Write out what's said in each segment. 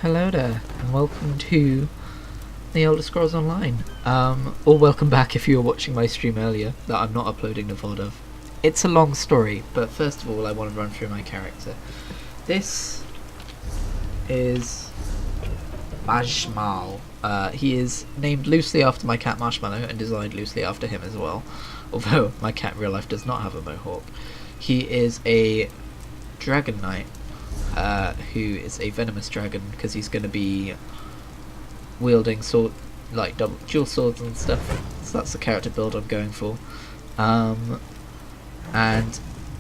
Hello there, and welcome to the Elder Scrolls Online. Or welcome back if you were watching my stream earlier that I'm not uploading the VOD of. It's a long story, but first of all I want to run through my character. This is Mazsh'mal. He is named loosely after my cat Marshmallow and designed loosely after him as well, although my cat in real life does not have a mohawk. He is a Dragonknight, who is a venomous dragon because he's going to be wielding dual swords and stuff. So that's the character build I'm going for. And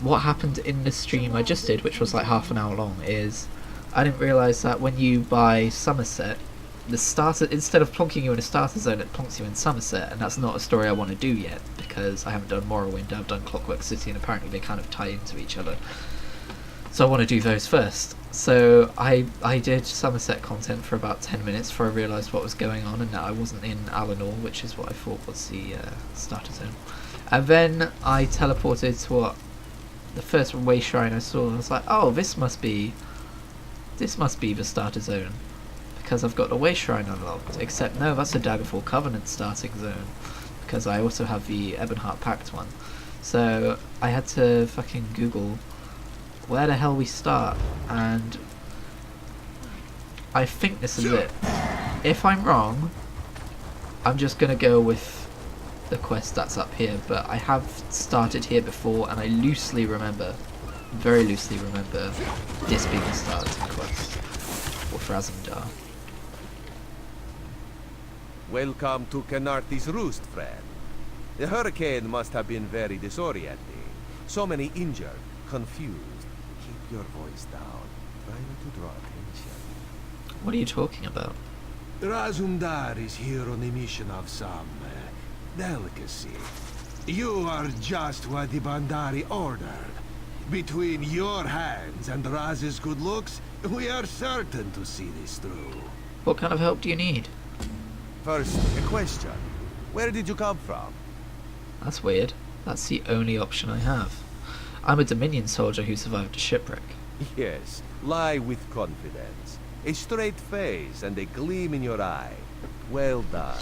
what happened in the stream I just did, which was like half an hour long, is I didn't realise that when you buy Somerset, the starter, instead of plonking you in a starter zone, it plonks you in Somerset, and that's not a story I want to do yet because I haven't done Morrowind, I've done Clockwork City, and apparently they kind of tie into each other. So I want to do those first. So I did Somerset content for about 10 minutes before I realised what was going on and that I wasn't in Alanor, which is what I thought was the starter zone. And then I teleported to what the first way shrine I saw, and I was like, oh, this must be the starter zone because I've got the way shrine unlocked. Except no, that's a Daggerfall Covenant starting zone because I also have the Ebonheart Pact one. So I had to fucking Google where the hell we start, and I think this is it. If I'm wrong, I'm just gonna go with the quest that's up here, but I have started here before and I loosely remember, very loosely remember, this being the starting quest with Razumdar. Welcome to Canarti's Roost, friend. The hurricane must have been very disorienting. So many injured, confused. Keep your voice down. Try not to draw attention. What are you talking about? Razumdar is here on a mission of some delicacy. You are just what the Bandari ordered. Between your hands and Raz's good looks, we are certain to see this through. What kind of help do you need? First, a question. Where did you come from? That's weird. That's the only option I have. I'm a Dominion soldier who survived a shipwreck. Yes, lie with confidence. A straight face and a gleam in your eye. Well done.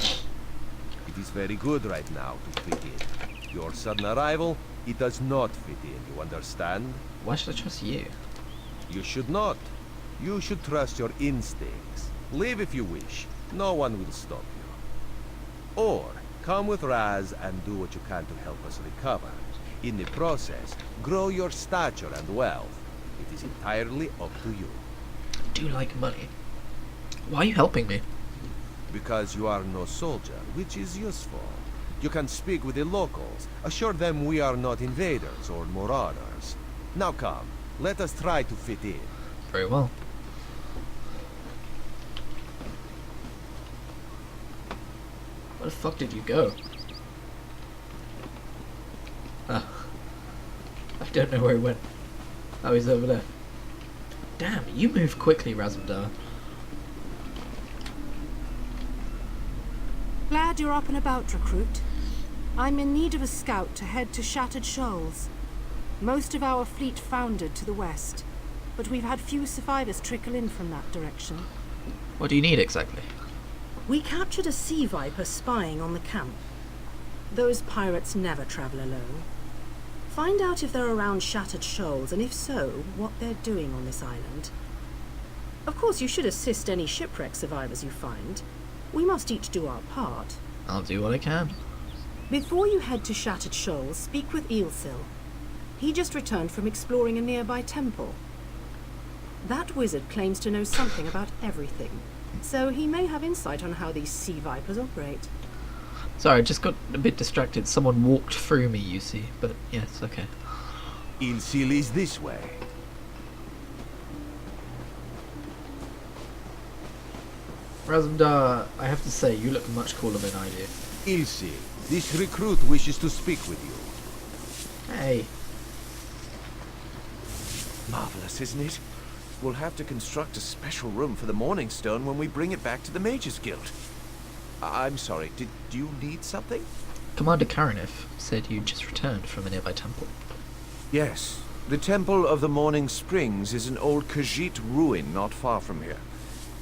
It is very good right now to fit in. Your sudden arrival, it does not fit in, you understand? Why should I trust you? You should not. You should trust your instincts. Leave if you wish. No one will stop you. Or, come with Raz and do what you can to help us recover. In the process, grow your stature and wealth. It is entirely up to you. I do like money. Why are you helping me? Because you are no soldier, which is useful. You can speak with the locals, assure them we are not invaders or marauders. Now come, let us try to fit in. Very well. Where the fuck did you go? Ah. I don't know where he went. Oh, he's over there. Damn, you move quickly, Razumdar. Glad you're up and about, recruit. I'm in need of a scout to head to Shattered Shoals. Most of our fleet foundered to the west, but we've had few survivors trickle in from that direction. What do you need exactly? We captured a sea viper spying on the camp. Those pirates never travel alone. Find out if they're around Shattered Shoals, and if so, what they're doing on this island. Of course, you should assist any shipwreck survivors you find. We must each do our part. I'll do what I can. Before you head to Shattered Shoals, speak with Eelsil. He just returned from exploring a nearby temple. That wizard claims to know something about everything, so he may have insight on how these sea vipers operate. Sorry, I just got a bit distracted. Someone walked through me, you see, but yes, okay. Ilsil is this way. Razumdar, I have to say, you look much cooler than I do. Ilsil, this recruit wishes to speak with you. Hey. Marvelous, isn't it? We'll have to construct a special room for the Morning Stone when we bring it back to the Mages Guild. I'm sorry, did you need something? Commander Karanif said you just returned from a nearby temple. Yes. The Temple of the Morning Springs is an old Khajiit ruin not far from here.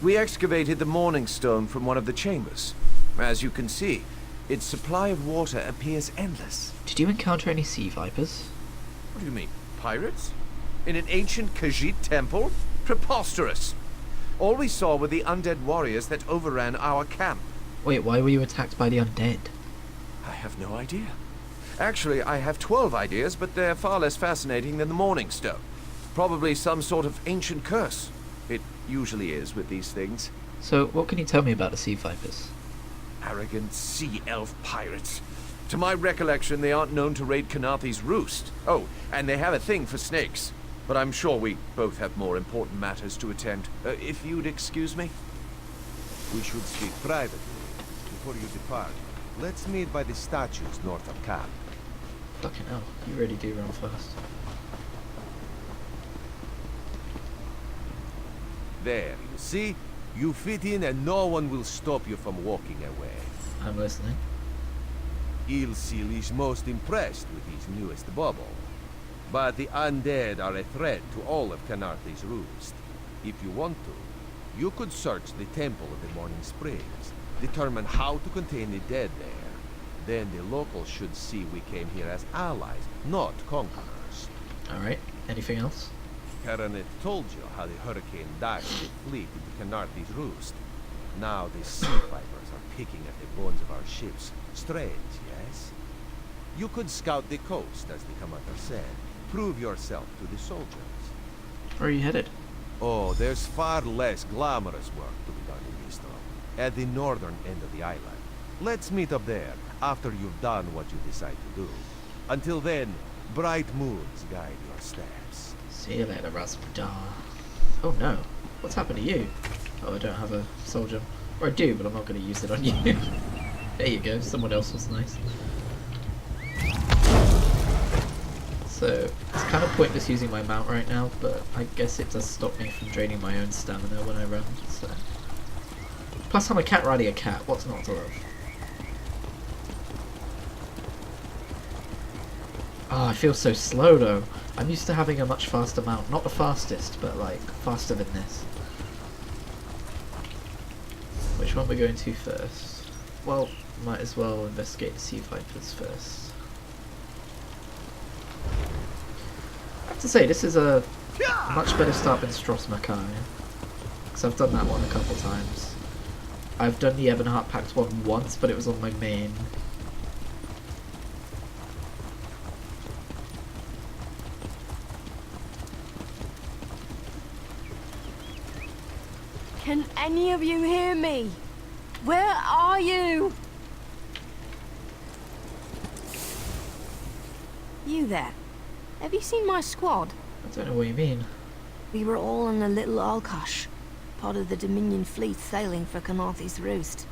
We excavated the Morning Stone from one of the chambers. As you can see, its supply of water appears endless. Did you encounter any sea vipers? What do you mean, pirates? In an ancient Khajiit temple? Preposterous! All we saw were the undead warriors that overran our camp. Wait, why were you attacked by the undead? I have no idea. Actually, I have 12 ideas, but they're far less fascinating than the Morning Stone. Probably some sort of ancient curse. It usually is with these things. So, what can you tell me about the sea vipers? Arrogant sea elf pirates. To my recollection, they aren't known to raid Kanathi's roost. Oh, and they have a thing for snakes. But I'm sure we both have more important matters to attend. If you'd excuse me? We should speak privately before you depart. Let's meet by the statues north of camp. Fucking hell, you really do run fast. There, you see? You fit in and no one will stop you from walking away. I'm listening. Ilsil is most impressed with his newest bubble. But the undead are a threat to all of Kanarthi's roost. If you want to, you could search the Temple of the Morning Springs, determine how to contain the dead there. Then the locals should see we came here as allies, not conquerors. Alright, anything else? Karanet told you how the hurricane dashed the fleet into Kanarthi's roost. Now the sea vipers are picking at the bones of our ships. Strange, yes? You could scout the coast, as the commander said. Prove yourself to the soldiers. Where are you headed? Oh, there's far less glamorous work to be done in Mistral, at the northern end of the island. Let's meet up there, after you've done what you decide to do. Until then, bright moons guide your steps. See you later, Rasputin. Oh no, what's happened to you? Oh, I don't have a soldier. Or I do, but I'm not going to use it on you. There you go, someone else was nice. So, it's kind of pointless using my mount right now, but I guess it does stop me from draining my own stamina when I run, so... Plus I'm a cat riding a cat, what's not to love? Oh, I feel so slow though. I'm used to having a much faster mount. Not the fastest, but like, faster than this. Which one we're going to first? Well, might as well investigate the sea vipers first. I have to say, this is a much better start than Stross Mackay. Because I've done that one a couple times. I've done the Ebonheart Pact one once, but it was on my main. Can any of you hear me? Where are you? You there. Have you seen my squad? I don't know what you mean. We were all on a little Alkosh, part of the Dominion fleet sailing for Kanathi's roost.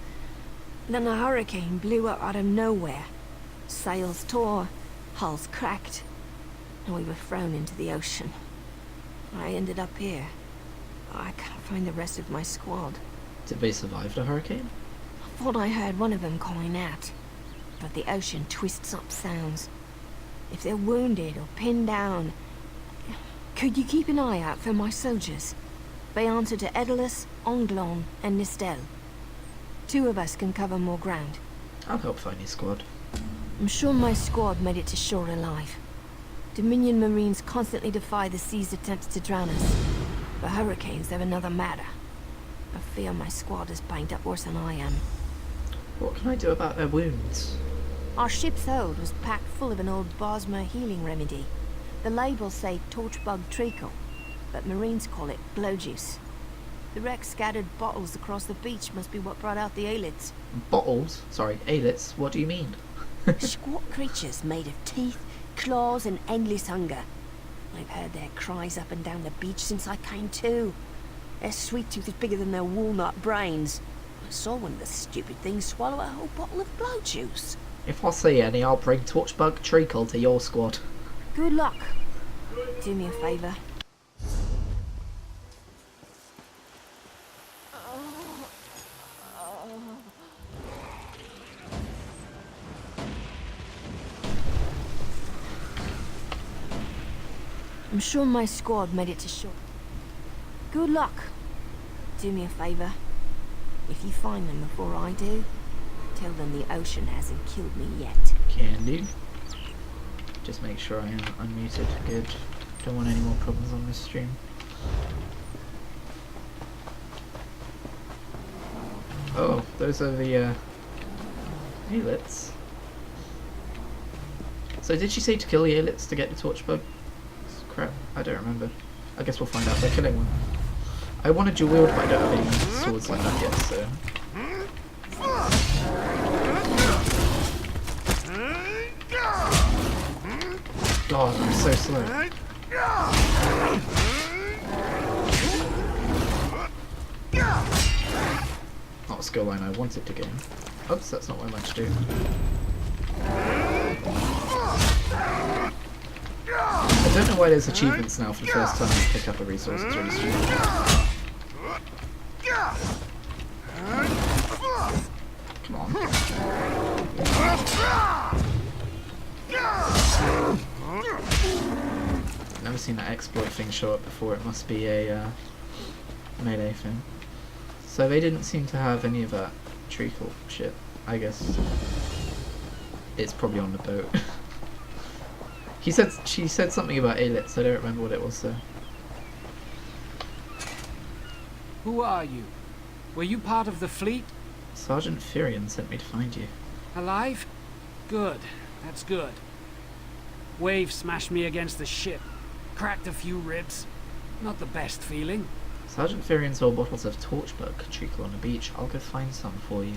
Then a hurricane blew up out of nowhere. Sails tore, hulls cracked, and we were thrown into the ocean. I ended up here. I can't find the rest of my squad. Did they survive the hurricane? I thought I heard one of them calling out, but the ocean twists up sounds. If they're wounded or pinned down, could you keep an eye out for my soldiers? They answer to Edalus, Onglon, and Nistel. 2 of us can cover more ground. I'll help find your squad. I'm sure my squad made it to shore alive. Dominion Marines constantly defy the sea's attempts to drown us. But hurricanes, they're another matter. I fear my squad is banged up worse than I am. What can I do about their wounds? Our ship's hold was packed full of an old Bosmer healing remedy. The labels say torchbug treacle, but Marines call it blow juice. The wreck scattered bottles across the beach must be what brought out the aelids. Bottles? Sorry, aelits? What do you mean? Squat creatures made of teeth, claws, and endless hunger. I've heard their cries up and down the beach since I came to. Their sweet tooth is bigger than their walnut brains. I saw one of the stupid things swallow a whole bottle of blow juice. If I see any, I'll bring torchbug treacle to your squad. Good luck. Do me a favour. I'm sure my squad made it to shore. Good luck. Do me a favor. If you find them before I do, tell them the ocean hasn't killed me yet. Can do. Just make sure I am unmuted. Good. Don't want any more problems on this stream. Oh, those are the Aelits. So did she say to kill the Aelits to get the torch bug? Crap, I don't remember. I guess we'll find out by killing one. I want to dual wield, but I don't have any swords like that yet, so... God, I'm so slow. Not a skill line I wanted to gain. Oops, that's not what I meant to do. I don't know why there's achievements now for the first time you pick up a resource. It's really stupid. Come on. Never seen that exploit thing show up before. It must be a melee thing. So they didn't seem to have any of that treacle shit. I guess it's probably on the boat. She said something about Aelits. I don't remember what it was though. Who are you? Were you part of the fleet? Sergeant Firion sent me to find you. Alive? Good. That's good. Wave smashed me against the ship. Cracked a few ribs. Not the best feeling. Sergeant Firion saw bottles of torchbug treacle on the beach. I'll go find some for you.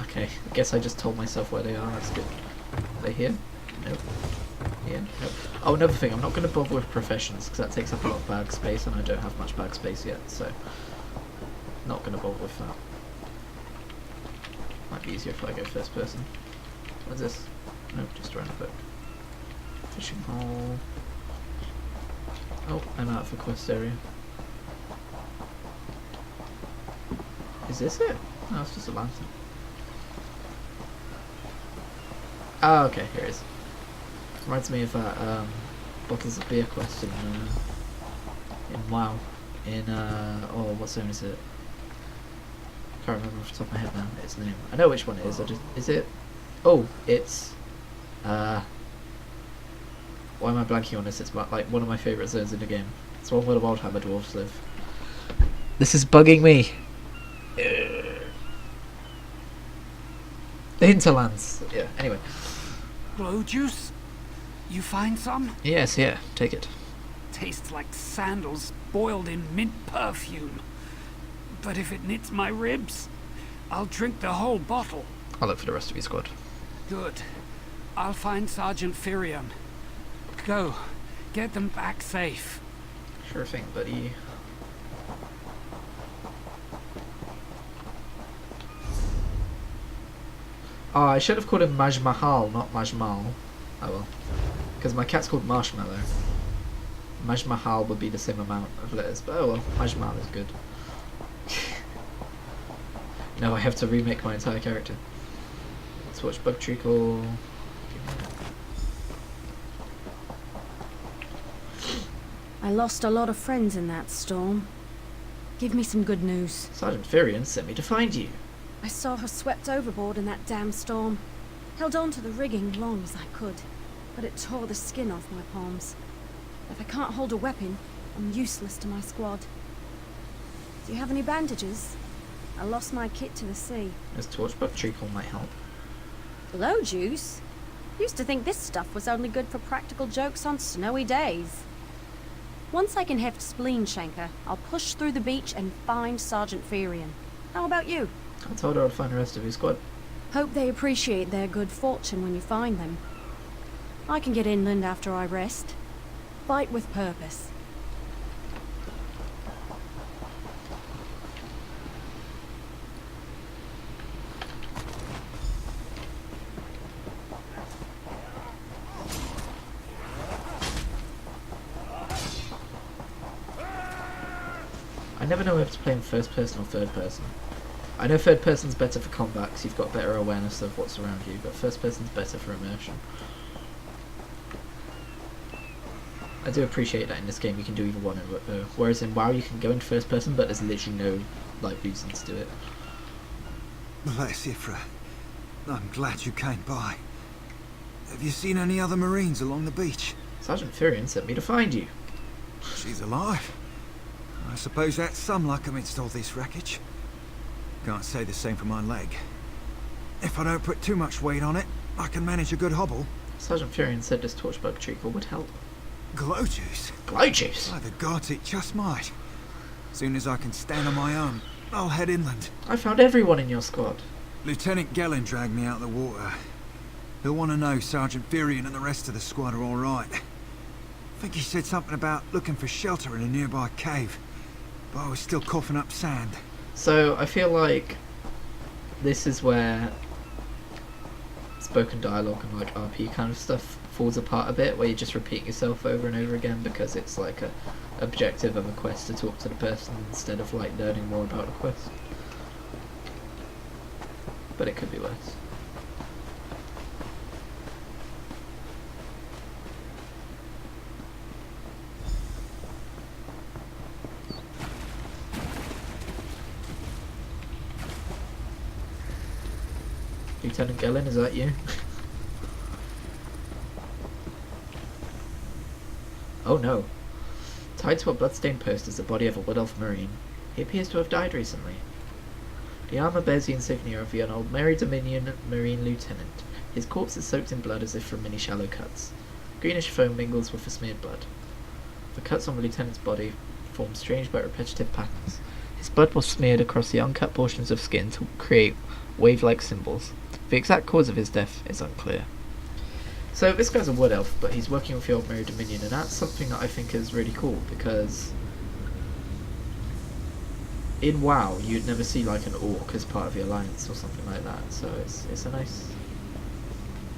Okay, I guess I just told myself where they are. That's good. Are they here? Nope. Here? Nope. Oh, another thing. I'm not going to bother with professions because that takes up a lot of bag space and I don't have much bag space yet, so not going to bother with that. Might be easier if I go first person. What's this? Nope, just around the boat. Fishing hole. Oh, I'm out of the quest area. Is this it? No, it's just a lantern. Ah, okay, here it is. Reminds me of that bottles of beer quest in WoW. Oh, what zone is it? Can't remember off the top of my head now. Its name. I know which one it is. Is it? Oh, it's why am I blanking on this? It's like one of my favourite zones in the game. It's one where the Wildhammer dwarves live. This is bugging me. The hinterlands. Yeah. Anyway. Glow juice? You find some? Yes. Yeah. Take it. Tastes like sandals boiled in mint perfume. But if it knits my ribs, I'll drink the whole bottle. I'll look for the rest of your squad. Good. I'll find Sergeant Firion. Go. Get them back safe. Sure thing, buddy. Oh, I should have called him Mazsh'mal, not Mazsh'mal. Oh well. Because my cat's called Marshmallow. Mazsh'mal would be the same amount of letters, but oh well, Mazsh'mal is good. Now I have to remake my entire character. Let's watch Bug Treacle. I lost a lot of friends in that storm. Give me some good news. Sergeant Firion sent me to find you. I saw her swept overboard in that damn storm. Held on to the rigging long as I could, but it tore the skin off my palms. If I can't hold a weapon, I'm useless to my squad. Do you have any bandages? I lost my kit to the sea. This torchbug treacle might help. Blow juice? Used to think this stuff was only good for practical jokes on snowy days. Once I can heft Spleen Shanker, I'll push through the beach and find Sergeant Firion. How about you? I told her I'd find the rest of your squad. Hope they appreciate their good fortune when you find them. I can get inland after I rest. Fight with purpose. I never know if to play in first person or third person. I know third person's better for combat because you've got better awareness of what's around you, but first person's better for immersion. I do appreciate that in this game you can do either one, whereas in WoW you can go in first person, but there's literally no like reason to do it. Bless Ifra. I'm glad you came by. Have you seen any other Marines along the beach? Sergeant Furion sent me to find you. She's alive. I suppose that's some luck amidst all this wreckage. Can't say the same for my leg. If I don't put too much weight on it, I can manage a good hobble. Sergeant Furion said this torchbug treacle would help. Glow juice? Glow juice? By the gods, it just might. Soon as I can stand on my own, I'll head inland. I found everyone in your squad. Lieutenant Gellin dragged me out of the water. He'll want to know Sergeant Furion and the rest of the squad are all right. I think he said something about looking for shelter in a nearby cave, but I was still coughing up sand. So I feel like this is where spoken dialogue and like RP kind of stuff falls apart a bit, where you just repeat yourself over and over again because it's like a objective of a quest to talk to the person instead of like learning more about the quest. But it could be worse. Lieutenant Gellin, is that you? Oh no. Tied to a bloodstained post is the body of a Wood Elf Marine. He appears to have died recently. The armour bears the insignia of an old Merry Dominion Marine Lieutenant. His corpse is soaked in blood as if from many shallow cuts. Greenish foam mingles with the smeared blood. The cuts on the lieutenant's body form strange but repetitive patterns. His blood was smeared across the uncut portions of skin to create wave-like symbols. The exact cause of his death is unclear. So this guy's a Wood Elf, but he's working with the old Merry Dominion, and that's something that I think is really cool, because in WoW you'd never see like an orc as part of the alliance or something like that, so it's a nice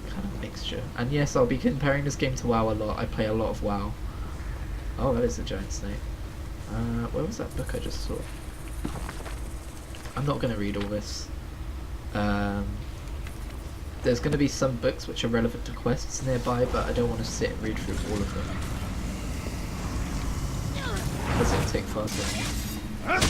kind of mixture. And yes, I'll be comparing this game to WoW a lot. I play a lot of WoW. Oh, that is a giant snake. Where was that book I just saw? I'm not going to read all this. There's going to be some books which are relevant to quests nearby, but I don't want to sit and read through all of them, because it'll take far too long.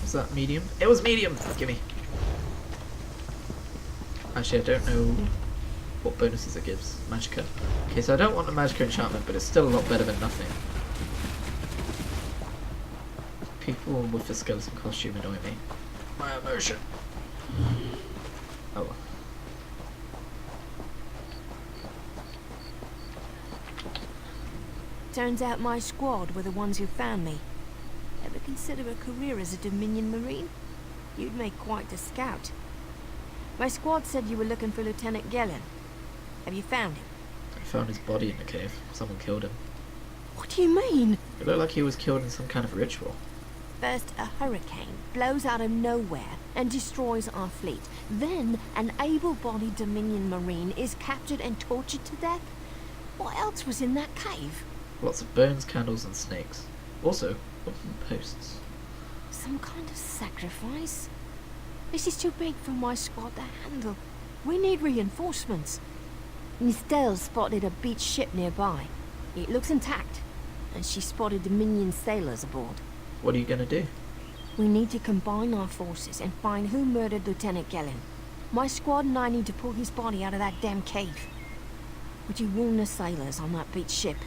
Was that medium? It was medium! Gimme! Actually, I don't know what bonuses it gives. Magicka. Okay, so I don't want the Magicka enchantment, but it's still a lot better than nothing. People with the skeleton costume annoy me. My emotion. Oh. Turns out my squad were the ones who found me. Ever consider a career as a Dominion Marine? You'd make quite the scout. My squad said you were looking for Lieutenant Gellin. Have you found him? I found his body in the cave. Someone killed him. What do you mean? It looked like he was killed in some kind of ritual. First, a hurricane blows out of nowhere and destroys our fleet. Then, an able-bodied Dominion Marine is captured and tortured to death? What else was in that cave? Lots of bones, candles, and snakes. Also, wooden posts. Some kind of sacrifice? This is too big for my squad to handle. We need reinforcements. Nistel spotted a beached ship nearby. It looks intact, and she spotted Dominion sailors aboard. What are you gonna do? We need to combine our forces and find who murdered Lieutenant Gellin. My squad and I need to pull his body out of that damn cave. Would you warn the sailors on that beached ship?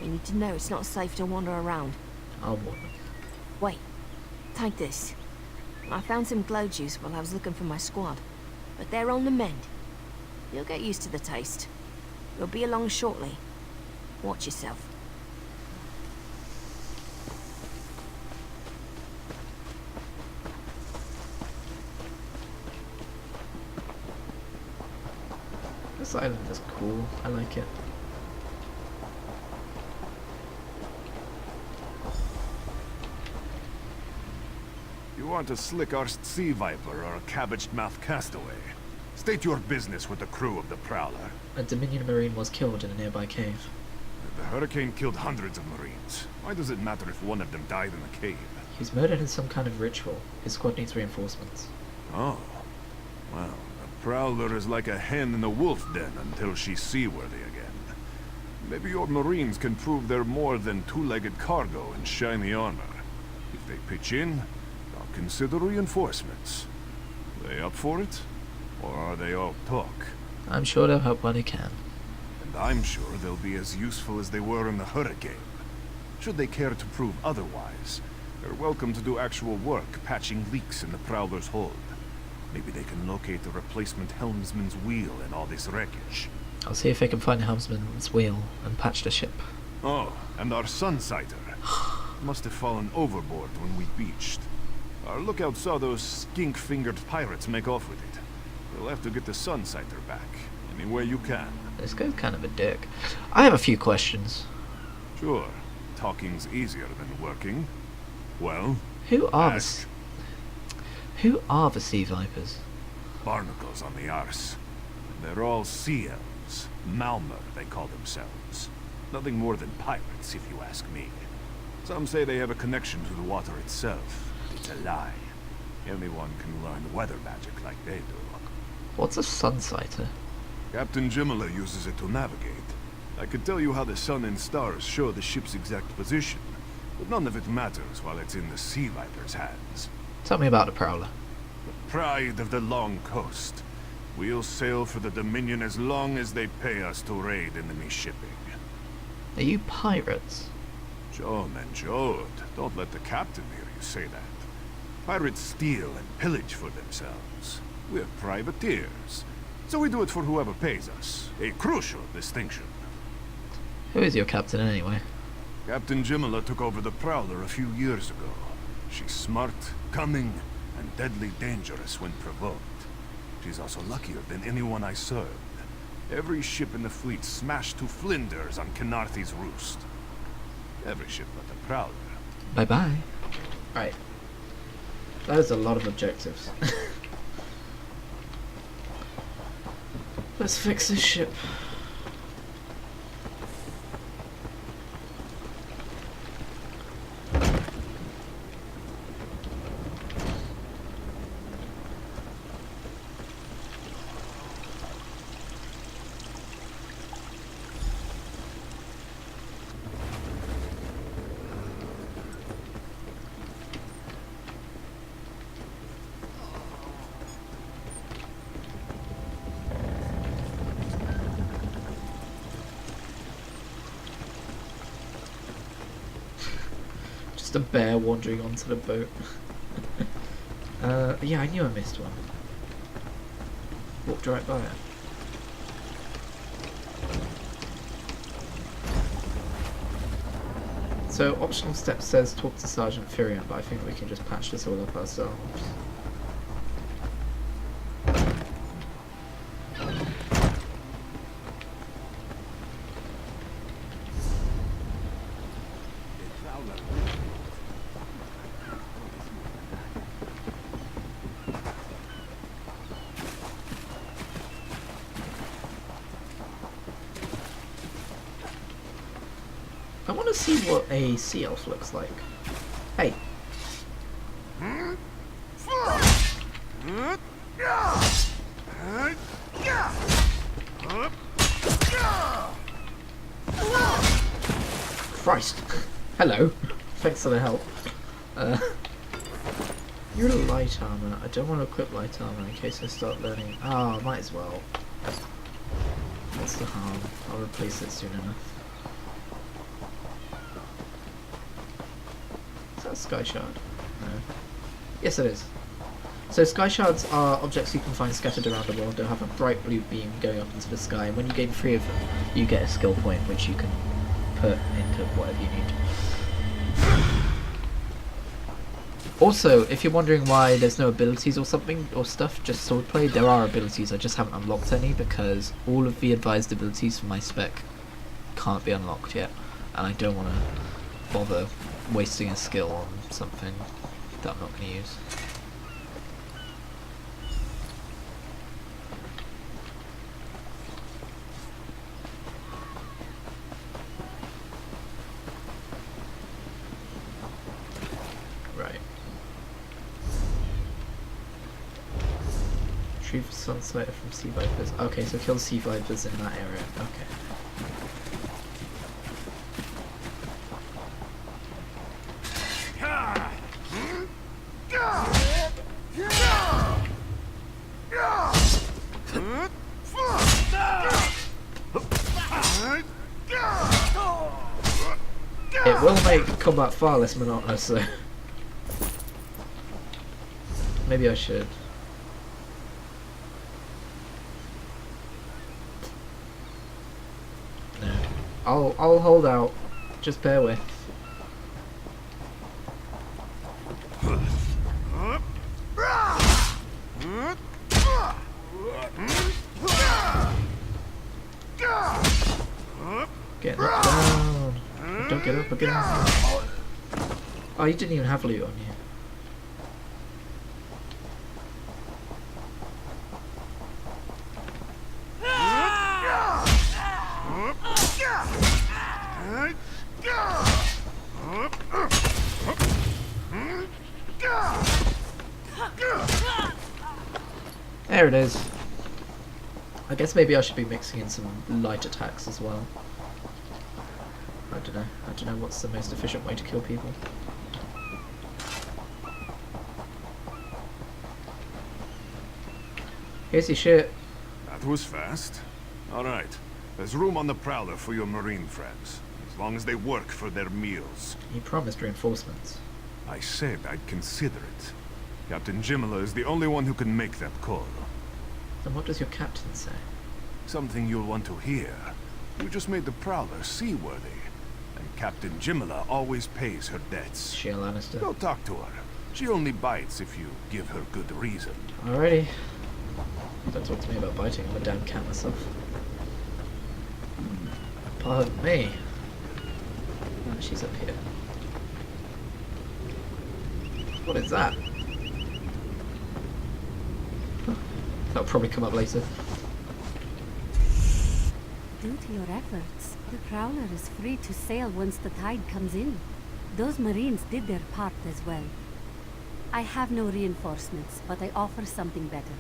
They need to know it's not safe to wander around. I'll warn them. Wait, take this. I found some glow juice while I was looking for my squad, but they're on the mend. You'll get used to the taste. You'll be along shortly. Watch yourself. This island is cool. I like it. You want a slick-arsed sea viper or a cabbage-mouthed castaway? State your business with the crew of the Prowler. A Dominion Marine was killed in a nearby cave. The hurricane killed hundreds of Marines. Why does it matter if one of them died in the cave? He's murdered in some kind of ritual. His squad needs reinforcements. Oh. Well, a prowler is like a hen in a wolf den until she's seaworthy again. Maybe your marines can prove they're more than two-legged cargo in shiny armor. If they pitch in, I'll consider reinforcements. They up for it? Or are they all talk? I'm sure they'll help when they can. And I'm sure they'll be as useful as they were in the hurricane. Should they care to prove otherwise, they're welcome to do actual work patching leaks in the Prowler's hold. Maybe they can locate the replacement helmsman's wheel in all this wreckage. I'll see if I can find the helmsman's wheel and patch the ship. Oh, and our Sunsighter. Must have fallen overboard when we beached. Our lookout saw those skink-fingered pirates make off with it. We'll have to get the Sunsighter back, any way you can. This guy's kind of a dick. I have a few questions. Sure, talking's easier than working. Well, Who are ask. the sea vipers? Barnacles on the arse. They're all sea elves. Malmer, they call themselves. Nothing more than pirates, if you ask me. Some say they have a connection to the water itself. It's a lie. Anyone can learn weather magic like they do. What's a sunsighter? Captain Jimala uses it to navigate. I could tell you how the sun and stars show the ship's exact position, but none of it matters while it's in the Sea Viper's hands. Tell me about the Prowler. The pride of the long coast. We'll sail for the Dominion as long as they pay us to raid enemy shipping. Are you pirates? Joan and Jode, don't let the captain hear you say that. Pirates steal and pillage for themselves. We're privateers, so we do it for whoever pays us. A crucial distinction. Who is your captain anyway? Captain Jimala took over the Prowler a few years ago. She's smart, cunning, and deadly dangerous when provoked. She's also luckier than anyone I served. Every ship in the fleet smashed to flinders on Kynarthi's roost. Every ship but the Prowler. Bye-bye. Right. That is a lot of objectives. Let's fix this ship. Just a bear wandering onto the boat. Yeah, I knew I missed one. Walked right by it. So, optional step says talk to Sergeant Furion, but I think we can just patch this all up ourselves. I want to see what a sea elf looks like. Hey. Christ. Hello. Thanks for the help. You're light armor. I don't want to equip light armor in case I start learning. Ah, might as well. What's the harm? I'll replace it soon enough. Is that a sky shard? No. Yes, it is. So sky shards are objects you can find scattered around the world. They'll have a bright blue beam going up into the sky, and when you gain 3 of them, you get a skill point which you can put into whatever you need. Also, if you're wondering why there's no abilities or something, or stuff, just swordplay, there are abilities, I just haven't unlocked any because all of the advised abilities for my spec can't be unlocked yet, and I don't want to bother wasting a skill on something that I'm not going to use. Right. Retrieve sun sighter from sea vipers. Okay, so kill sea vipers in that area. Okay. It will make combat far less monotonous, so maybe I should. No, I'll hold out. Just bear with. Get knocked down. Don't get up again. Oh, you didn't even have loot on you. There it is. I guess maybe I should be mixing in some light attacks as well. I don't know what's the most efficient way to kill people. Here's your shit. That was fast. Alright. There's room on the Prowler for your Marine friends, as long as they work for their meals. You promised reinforcements. I said I'd consider it. Captain Jimala is the only one who can make that call. Then what does your captain say? Something you'll want to hear. You just made the Prowler seaworthy. And Captain Jimala always pays her debts. She a Lannister? Go talk to her. She only bites if you give her good reason. Alrighty. Don't talk to me about biting. I'm a damn cat myself. Pardon me. Oh, she's up here. What is that? That'll probably come up later. Due to your efforts, the Prowler is free to sail once the tide comes in. Those Marines did their part as well. I have no reinforcements, but I offer something better.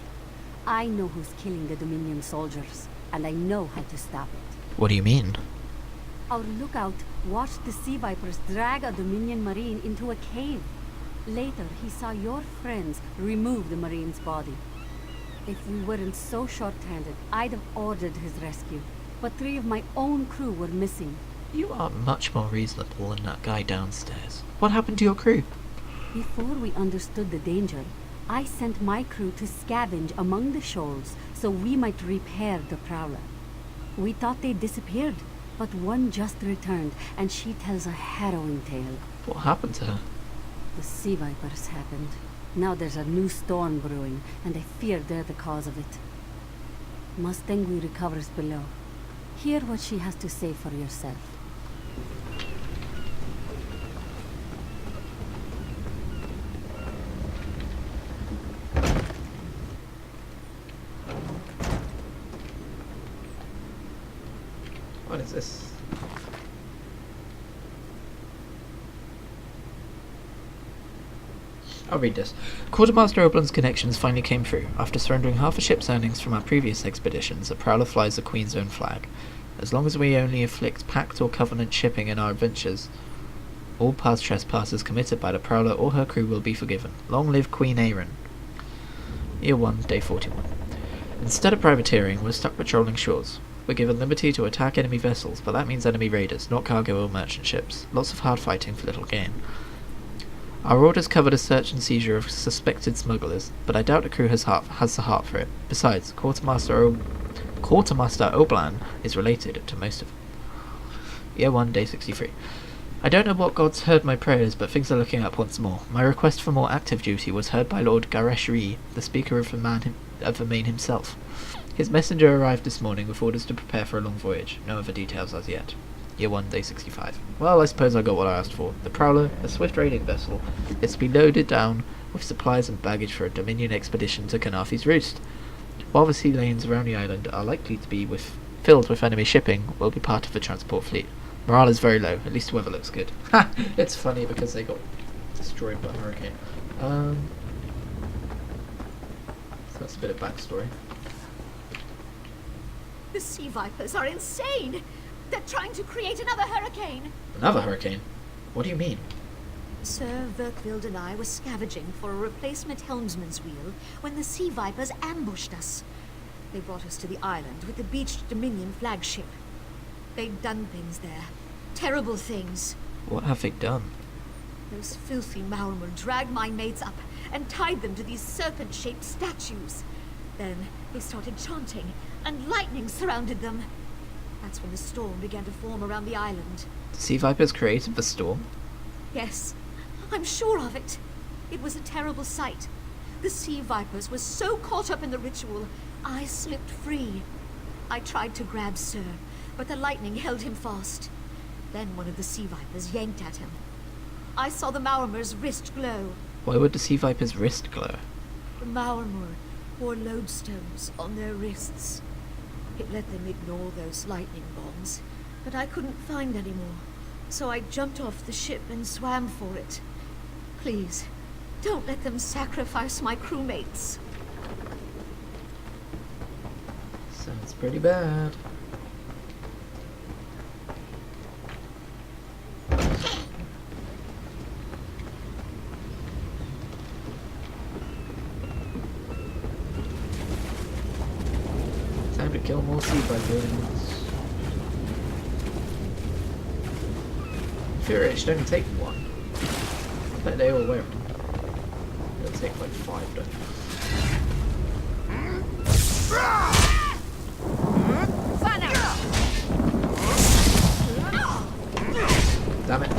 I know who's killing the Dominion soldiers, and I know how to stop it. What do you mean? Our lookout watched the Sea Vipers drag a Dominion Marine into a cave. Later, he saw your friends remove the Marine's body. If we weren't so short-handed, I'd have ordered his rescue. But 3 of my own crew were missing. You are much more reasonable than that guy downstairs. What happened to your crew? Before we understood the danger, I sent my crew to scavenge among the shoals so we might repair the Prowler. We thought they disappeared, but one just returned, and she tells a harrowing tale. What happened to her? The Sea Vipers happened. Now there's a new storm brewing, and I fear they're the cause of it. Mustangui recovers below. Hear what she has to say for yourself. What is this? I'll read this. Quartermaster Oberlin's connections finally came through. After surrendering half a ship's earnings from our previous expeditions, the Prowler flies the Queen's own flag. As long as we only afflict Pact or Covenant shipping in our adventures, all past trespasses committed by the Prowler or her crew will be forgiven. Long live Queen Aerin. Year 1, Day 41. Instead of privateering, we're stuck patrolling shores. We're given liberty to attack enemy vessels, but that means enemy raiders, not cargo or merchant ships. Lots of hard fighting for little gain. Our orders covered a search and seizure of suspected smugglers, but I doubt the crew has the heart for it. Besides, Quartermaster Oblan is related to most of them. Year 1, Day 63. I don't know what gods heard my prayers, but things are looking up once more. My request for more active duty was heard by Lord Garesh Ree, the Speaker of the Main himself. His messenger arrived this morning with orders to prepare for a long voyage. No other details as yet. Year 1, Day 65. Well, I suppose I got what I asked for. The Prowler, a swift raiding vessel, is to be loaded down with supplies and baggage for a Dominion expedition to Kanafi's Roost. While the sea lanes around the island are likely to be filled with enemy shipping, we'll be part of the transport fleet. Morale is very low, at least the weather looks good. Ha! It's funny because they got destroyed by a hurricane. So that's Just a bit of backstory. The sea vipers are insane! They're trying to create another hurricane! Another hurricane? What do you mean? Sir Verkvild and I were scavenging for a replacement helmsman's wheel when the sea vipers ambushed us. They brought us to the island with the beached Dominion flagship. They'd done things there. Terrible things. What have they done? Those filthy Maormer dragged my mates up and tied them to these serpent-shaped statues. Then they started chanting, and lightning surrounded them. That's when the storm began to form around the island. The sea vipers created the storm? Yes, I'm sure of it. It was a terrible sight. The sea vipers were so caught up in the ritual, I slipped free. I tried to grab Sir, but the lightning held him fast. Then one of the sea vipers yanked at him. I saw the Maormer's wrist glow. Why would the sea viper's wrist glow? The Maormer wore lodestones on their wrists. It let them ignore those lightning bombs, but I couldn't find any more. So I jumped off the ship and swam for it. Please, don't let them sacrifice my crewmates. Sounds pretty bad. Time to kill more sea vipers. I fear it should only take one. I bet they all wear them. It'll take like 5 though. Damn it.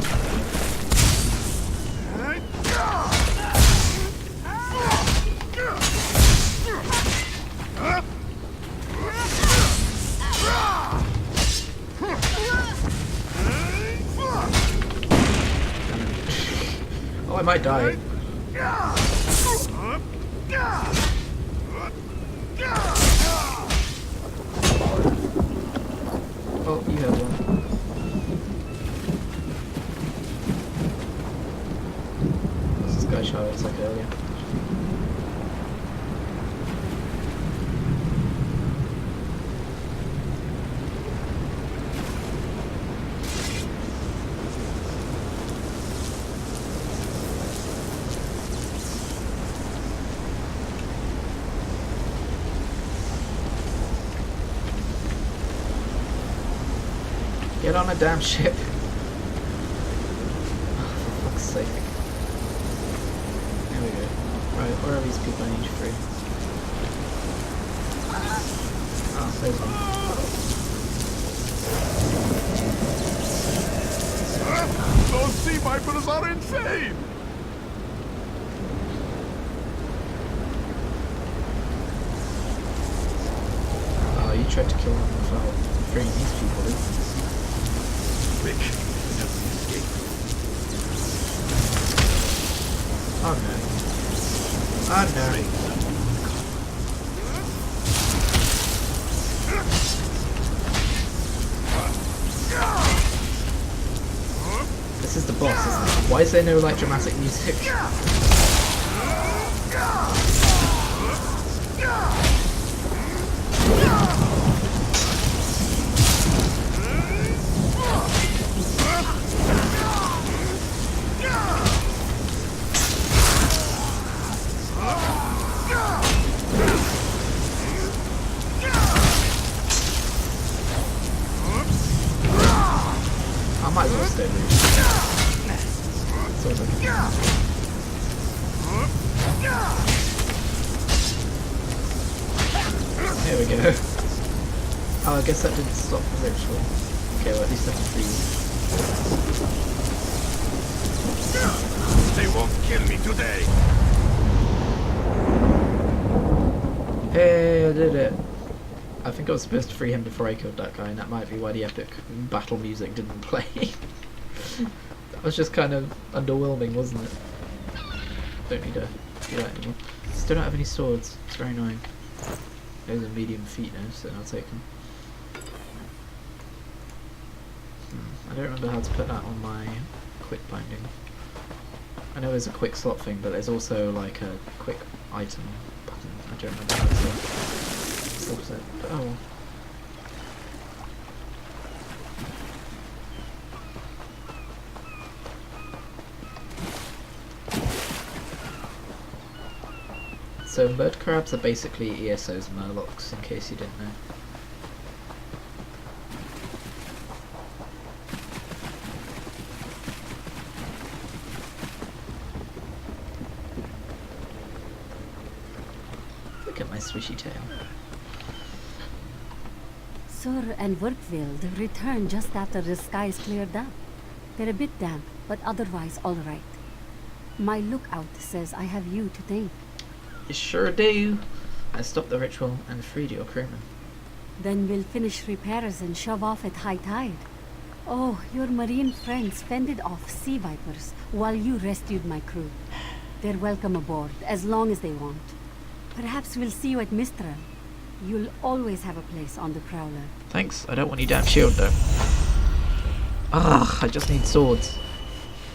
Oh, I might die. Oh, you have one. What's this guy shot us like earlier? Get on a damn ship. Oh, for fuck's sake. There we go. Right, where are these people I need to free? Oh, there's one. Those sea vipers are insane! Oh, you tried to kill them without freeing these people, didn't you? Quick, help me escape. Oh no. Oh no. This is the boss, isn't it? Why is there no like dramatic music? I might as well stay there. Sounds like There we go. Oh, I guess that didn't stop the ritual. Okay, well at least I can free They won't kill me today! you. Hey, I did it. I think I was supposed to free him before I killed that guy, and that might be why the epic battle music didn't play. That was just kind of underwhelming, wasn't it? Don't need to do that anymore. Still don't have any swords. It's very annoying. There's a medium feat now, so I'll take them. I don't remember how to put that on my quick binding. I know there's a quick slot thing, but there's also like a quick item button. I don't remember how to stop it. But oh well. So mud crabs are basically ESO's murlocs, in case you didn't know. Look at my swishy tail. Sur and Werkveld returned just after the skies cleared up. They're a bit damp, but otherwise all right. My lookout says I have you to thank. You sure do. I stopped the ritual and freed your crewman. Then we'll finish repairs and shove off at high tide. Oh, your marine friends fended off sea vipers while you rescued my crew. They're welcome aboard, as long as they want. Perhaps we'll see you at Mistral. You'll always have a place on the Prowler. Thanks, I don't want your damn shield though. Ah, I just need swords.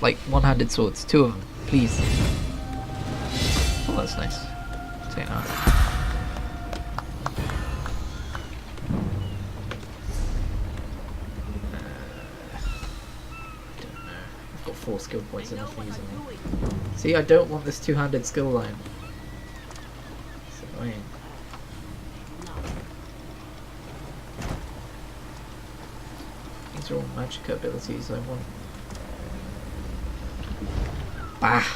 Like, one-handed swords, 2 of them, please. Oh, that's nice. Take that. I've got 4 skill points enough for using them. See, I don't want this 2-handed skill line. It's annoying. These are all magic abilities I want. Bah!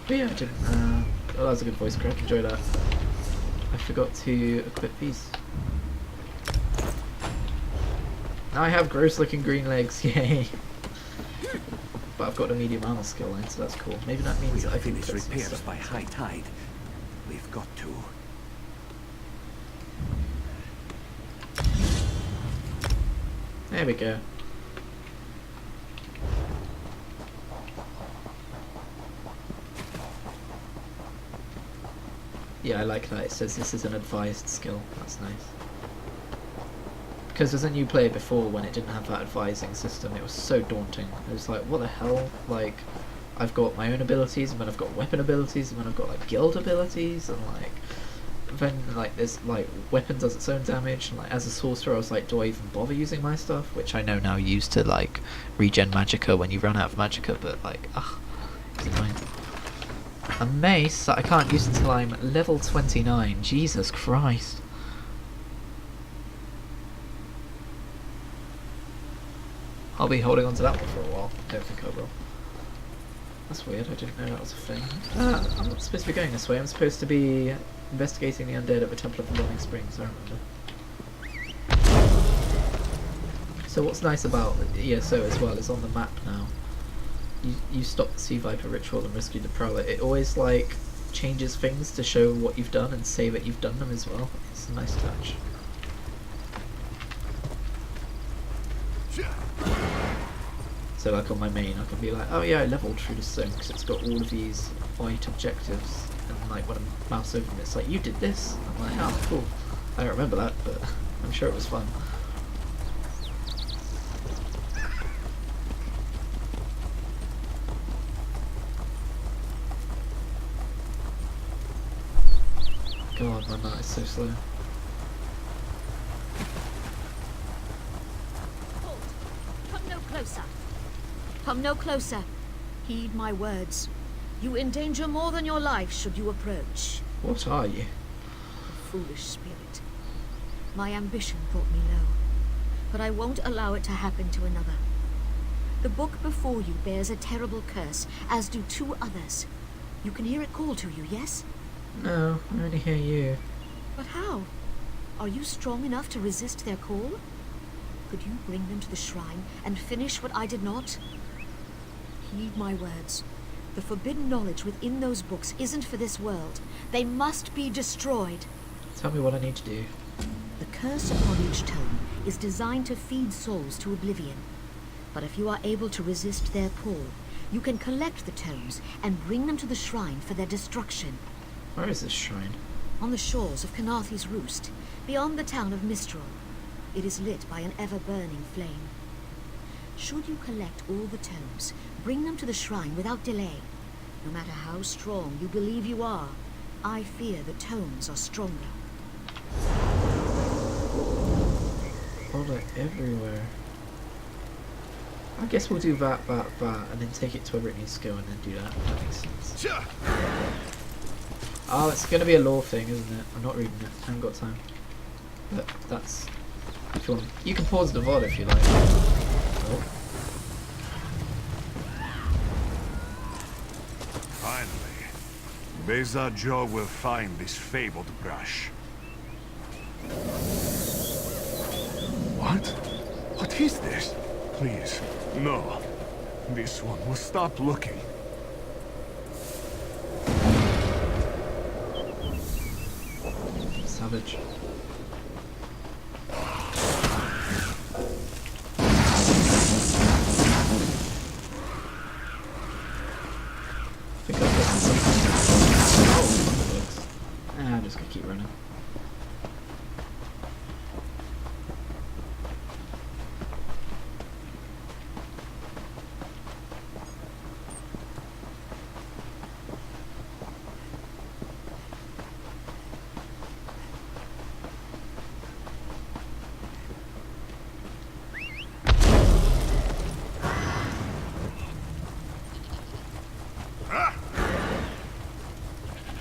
But yeah, I didn't. Oh, that was a good voice crack. Enjoy that. I forgot to equip these. Now I have gross-looking green legs. Yay! But I've got a medium armor skill line, so that's cool. Maybe that means that I can finish put some repairs stuff by into high it. tide. We've got to. There we go. Yeah, I like that. It says this is an advised skill. That's nice. Because as a new player before, when it didn't have that advising system, it was so daunting. It was like, what the hell? Like, I've got my own abilities, and then I've got weapon abilities, and then I've got like guild abilities, and like then like there's like weapon does its own damage, and like as a sorcerer I was like, do I even bother using my stuff? Which I know now used to like regen magicka when you run out of magicka, but like it's annoying. A mace that I can't use until I'm level 29. Jesus Christ. I'll be holding on to that one for a while. Don't think I will. That's weird, I didn't know that was a thing. I'm not supposed to be going this way, I'm supposed to be investigating the undead at the Temple of the Burning Springs, I remember. So what's nice about ESO as well is on the map now, you stop the Sea Viper ritual and rescue the Prowler, it always like changes things to show what you've done and say that you've done them as well. It's a nice touch. So like on my main, I can be like, oh yeah, I leveled through this zone because it's got all of these white objectives, and like when I mouse over them, it's like, you did this. I'm like, oh cool. I don't remember that, but I'm sure it was fun. God, my mount is so slow. Halt! Come no closer. Come no closer. Heed my words. You endanger more than your life should you approach. What are you? A foolish spirit. My ambition brought me low, but I won't allow it to happen to another. The book before you bears a terrible curse, as do 2 others. You can hear it call to you, yes? No, I only hear you. But how? Are you strong enough to resist their call? Could you bring them to the shrine and finish what I did not? Heed my words. The forbidden knowledge within those books isn't for this world. They must be destroyed. Tell me what I need to do. The curse upon each tome is designed to feed souls to oblivion. But if you are able to resist their pull, you can collect the tomes and bring them to the shrine for their destruction. Where is this shrine? On the shores of Canarthi's Roost, beyond the town of Mistral. It is lit by an ever-burning flame. Should you collect all the tomes, bring them to the shrine without delay. No matter how strong you believe you are, I fear the tones are stronger. Fodder everywhere. I guess we'll do that, and then take it to wherever it needs to go, and then do that. That makes sense. Oh, it's going to be a lore thing, isn't it? I'm not reading it. I haven't got time. But that's... If you want, you can pause the VOD if you like. Oh. Finally, Beza Joe will find this fabled brush. What? What is this? Please, no. This one will stop looking. Savage. I'm just gonna keep running.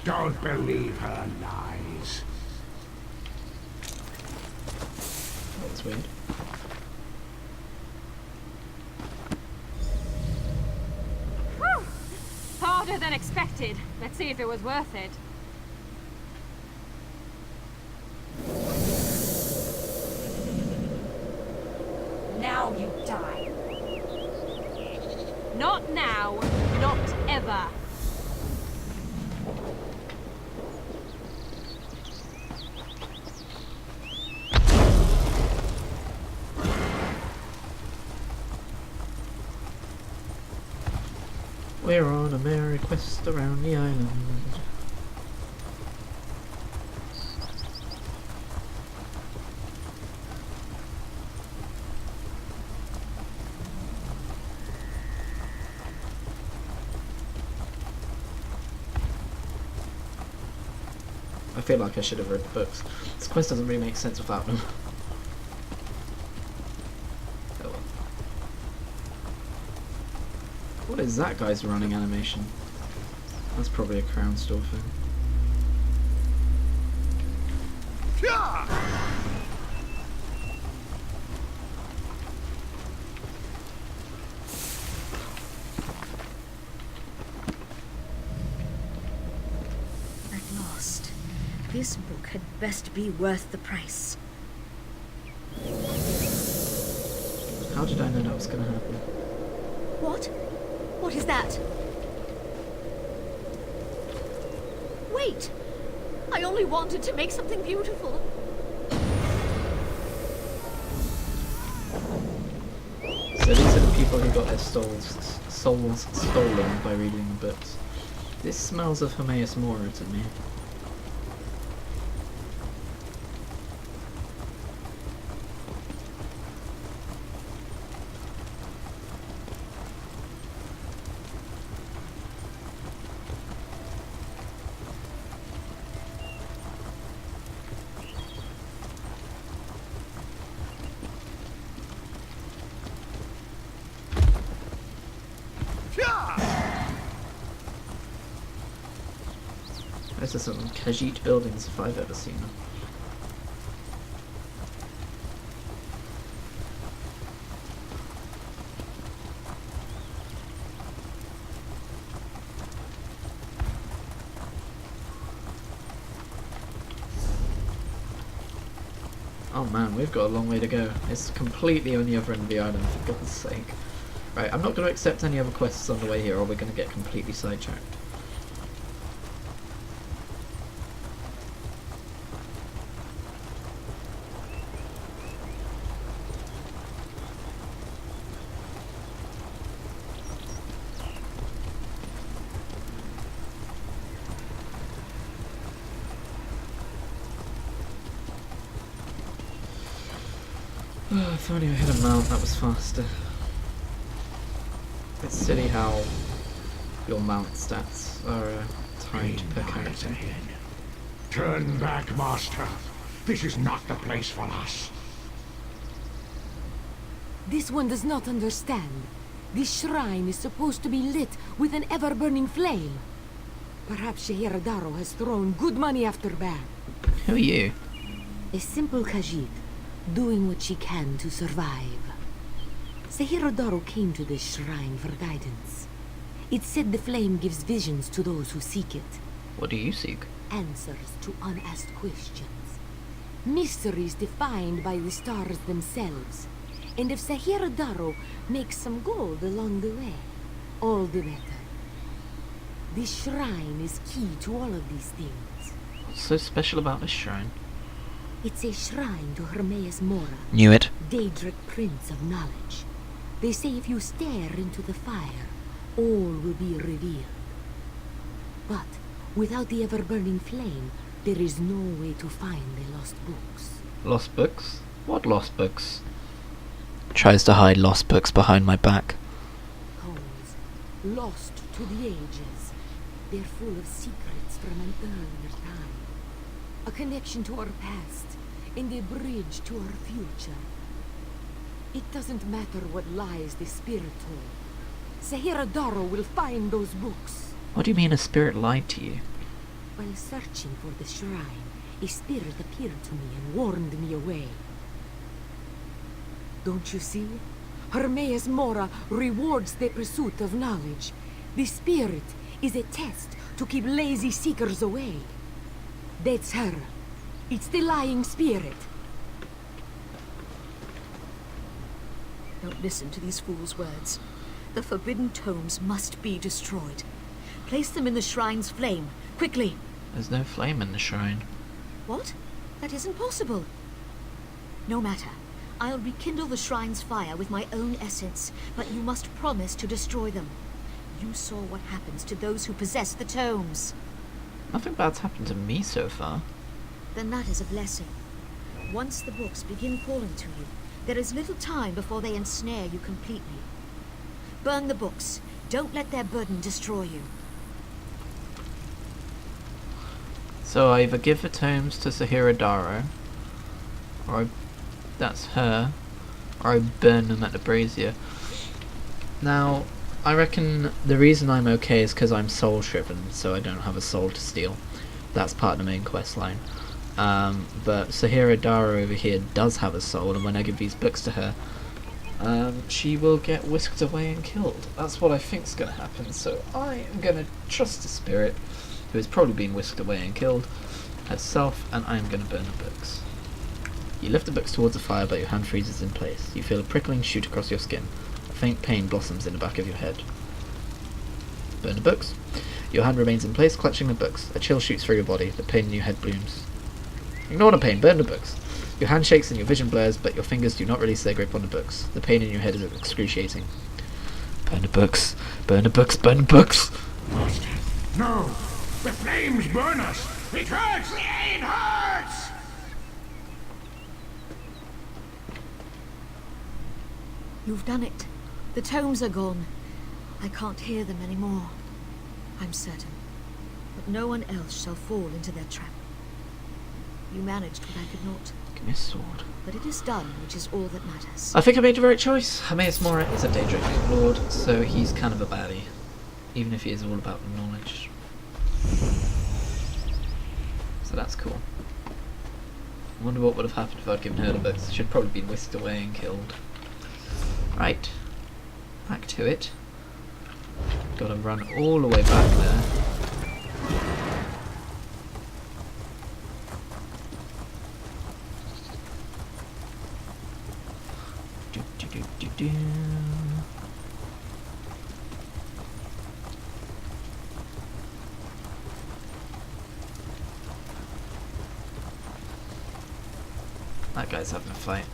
Don't believe her lies. That's weird. Whew! Harder than expected. Let's see if it was worth it. Now you die. Not now, not ever. We're on a merry quest around the island. I feel like I should have read the books. This quest doesn't really make sense without them. Oh well. What is that guy's running animation? That's probably a crown store thing. At last. This book had best be worth the price. How did I know that was going to happen? What? What is that? Wait! I only wanted to make something beautiful. So these are the people who got their souls stolen by reading the books. This smells of Hermaeus Mora to me. This is some Khajiit buildings if I've ever seen them. Oh man, we've got a long way to go. It's completely on the other end of the island, for God's sake. Right, I'm not going to accept any other quests on the way here or we're going to get completely sidetracked. If only I had a mount that was faster. It's silly how your mount stats are hide per character. Turn back, Master. This is not the place for us. This one does not understand. This shrine is supposed to be lit with an ever-burning flame. Perhaps Shehiradaro has thrown good money after bad. Who are you? A simple Khajiit, doing what she can to survive. Shehiradaro came to this shrine for guidance. It said the flame gives visions to those who seek it. What do you seek? Answers to unasked questions. Mysteries defined by the stars themselves. And if Shehiradaro makes some gold along the way, all the better. This shrine is key to all of these things. What's so special about this shrine? It's a shrine to Hermaeus Mora. Knew it. Daedric Prince of Knowledge. They say if you stare into the fire, all will be revealed. But without the ever-burning flame, there is no way to find the lost books. Lost books? What lost books? Tries to hide lost books behind my back. Tomes, lost to the ages. They're full of secrets from an earlier time. A connection to our past, and a bridge to our future. It doesn't matter what lies the spirit told. Shehiradaro will find those books. What do you mean a spirit lied to you? While searching for the shrine, a spirit appeared to me and warned me away. Don't you see? Hermaeus Mora rewards the pursuit of knowledge. The spirit is a test to keep lazy seekers away. That's her. It's the lying spirit. Don't listen to these fools' words. The forbidden tomes must be destroyed. Place them in the shrine's flame, quickly. There's no flame in the shrine. What? That isn't possible. No matter. I'll rekindle the shrine's fire with my own essence, but you must promise to destroy them. You saw what happens to those who possess the tomes. Nothing bad's happened to me so far. Then that is a blessing. Once the books begin calling to you, there is little time before they ensnare you completely. Burn the books. Don't let their burden destroy you. So I either give the tomes to Shehiradaro, or that's her, or I burn them at the brazier. Now, I reckon the reason I'm okay is because I'm soul shriven, so I don't have a soul to steal. That's part of the main quest line. But Shehiradaro over here does have a soul, and when I give these books to her, she will get whisked away and killed. That's what I think's going to happen, so I am going to trust the spirit, who has probably been whisked away and killed herself, and I am going to burn the books. You lift the books towards the fire, but your hand freezes in place. You feel a prickling shoot across your skin. A faint pain blossoms in the back of your head. Burn the books. Your hand remains in place, clutching the books. A chill shoots through your body. The pain in your head blooms. Ignore the pain. Burn the books. Your hand shakes and your vision blurs, but your fingers do not release their grip on the books. The pain in your head is excruciating. Burn the books. Burn the books. Burn the books. Master, no! The flames burn us! It hurts! It hurts! You've done it. The tomes are gone. I can't hear them anymore. I'm certain. But no one else shall fall into their trap. You managed what I could not. Give me a sword. But it is done, which is all that matters. I think I made the right choice. Hermaeus Mora is a Daedric Lord, so he's kind of a baddie. Even if he is all about knowledge. So that's cool. I wonder what would have happened if I'd given her the books. She'd probably been whisked away and killed. Right. Back to it. Gotta run all the way back there. Do. That guy's having a fight.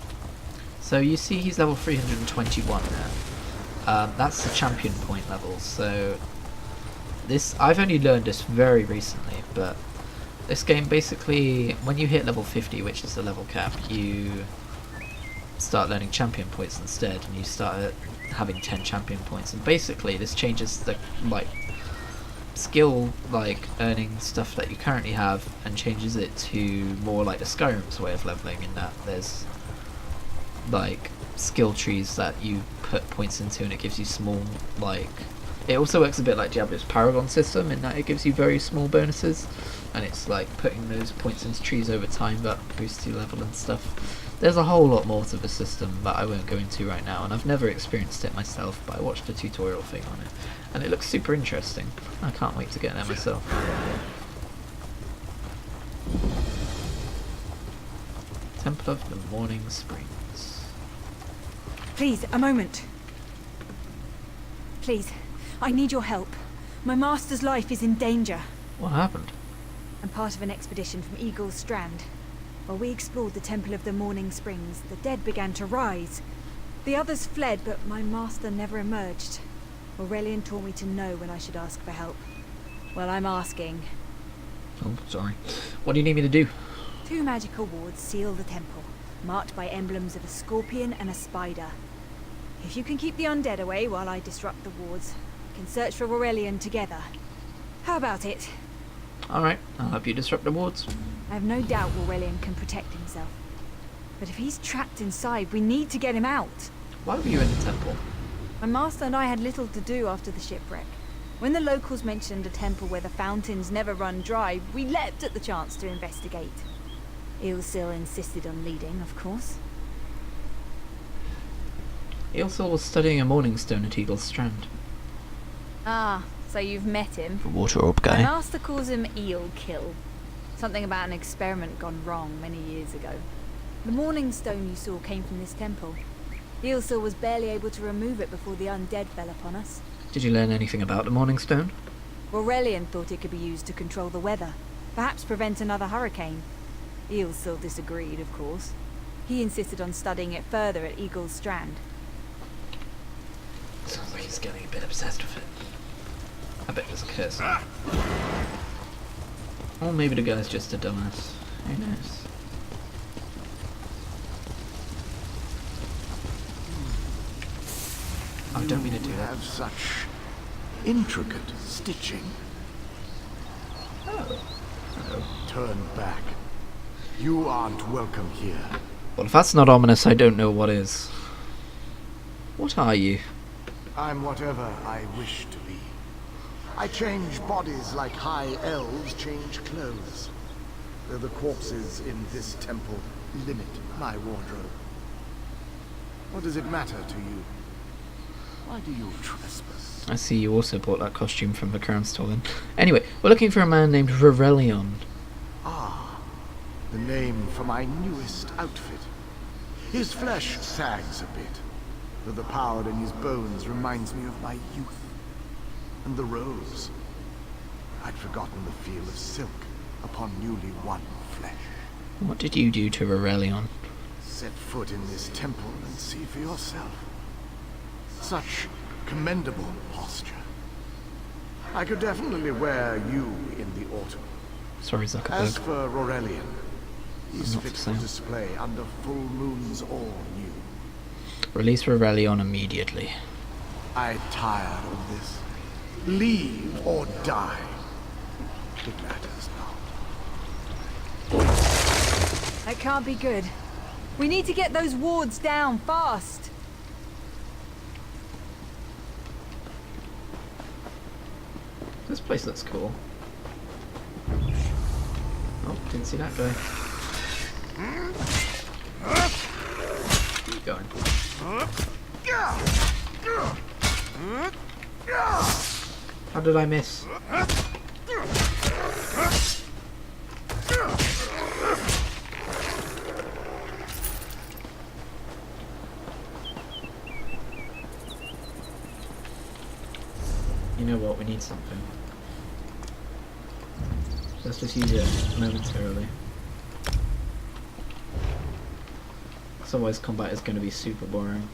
So you see he's level 321 now. That's the champion point level, so this, I've only learned this very recently, but this game basically, when you hit level 50, which is the level cap, you start learning champion points instead, and you start having 10 champion points, and basically this changes the skill like earning stuff that you currently have and changes it to more like the Skyrim's way of leveling, in that there's like skill trees that you put points into and it gives you small, like, it also works a bit like Diablo's Paragon system in that it gives you very small bonuses, and it's like putting those points into trees over time that boosts your level and stuff. There's a whole lot more to the system that I won't go into right now, and I've never experienced it myself, but I watched a tutorial thing on it and it looks super interesting. I can't wait to get there myself. Temple of the Morning Springs. Please, a moment. Please, I need your help. My master's life is in danger. What happened? I'm part of an expedition from Eagle's Strand. While we explored the Temple of the Morning Springs, the dead began to rise. The others fled, but my master never emerged. Aurelian taught me to know when I should ask for help. Well, I'm asking. Oh, sorry. What do you need me to do? 2 magical wards seal the temple, marked by emblems of a scorpion and a spider. If you can keep the undead away while I disrupt the wards, we can search for Aurelian together. How about it? Alright, I'll help you disrupt the wards. I have no doubt Aurelian can protect himself. But if he's trapped inside, we need to get him out. Why were you in the temple? My master and I had little to do after the shipwreck. When the locals mentioned a temple where the fountains never run dry, we leapt at the chance to investigate. Ilsil insisted on leading, of course. Ilsil was studying a morning stone at Eagle's Strand. Ah, so you've met him. The water orb guy. My master calls him Eel Kill. Something about an experiment gone wrong many years ago. The morning stone you saw came from this temple. Ilsil was barely able to remove it before the undead fell upon us. Did you learn anything about the morning stone? Aurelian thought it could be used to control the weather, perhaps prevent another hurricane. Ilsil disagreed, of course. He insisted on studying it further at Eagle's Strand. Sounds like he's getting a bit obsessed with it. I bet there's a curse on it. Or maybe the guy's just a dumbass. Who knows? I don't mean to do that. Have such intricate stitching. Oh. Hello. Turn back. You aren't welcome here. Well, if that's not ominous, I don't know what is. What are you? I'm whatever I wish to be. I change bodies like high elves change clothes. Though the corpses in this temple limit my wardrobe. What does it matter to you? Why do you trespass? I see you also bought that costume from the crown store then. Anyway, we're looking for a man named Aurelian. Ah, the name for my newest outfit. His flesh sags a bit, though the power in his bones reminds me of my youth. And the robes. I'd forgotten the feel of silk upon newly won flesh. What did you do to Aurelian? Set foot in this temple and see for yourself. Such commendable posture. I could definitely wear you in the autumn. Sorry, Zuckerberg. As for Aurelian, he's Not fit for for sale. display under full moons all new. Release Aurelian immediately. I'm tired of this. Leave or die. It matters not. That can't be good. We need to get those wards down fast. This place looks cool. Oh, didn't see that guy. Keep going. How did I miss? You know what, we need something. Let's just use it momentarily. Otherwise combat is going to be super boring.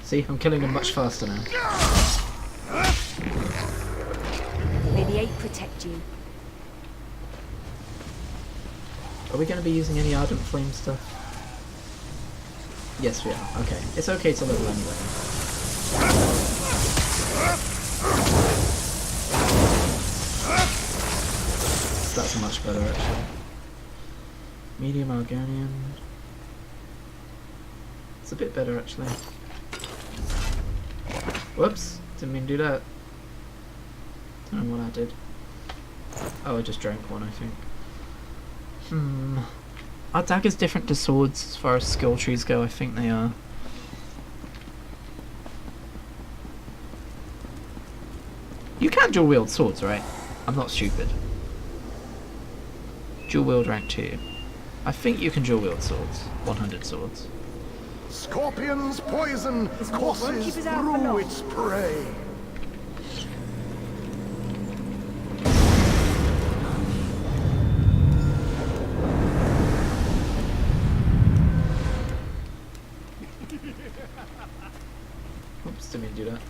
See, I'm killing them much faster now. May the 8 protect you. Are we going to be using any Ardent Flame stuff? Yes, we are. Okay. It's okay to level anyway. That's much better, actually. Medium Arganian. It's a bit better, actually. Whoops! Didn't mean to do that. Don't know what I did. Oh, I just drank one, I think. Are daggers different to swords as far as skill trees go? I think they are. You can dual wield swords, right? I'm not stupid. Dual wield rank 2. I think you can dual wield swords. 100 swords. Scorpion's poison courses through its prey. Oops, didn't mean to do that.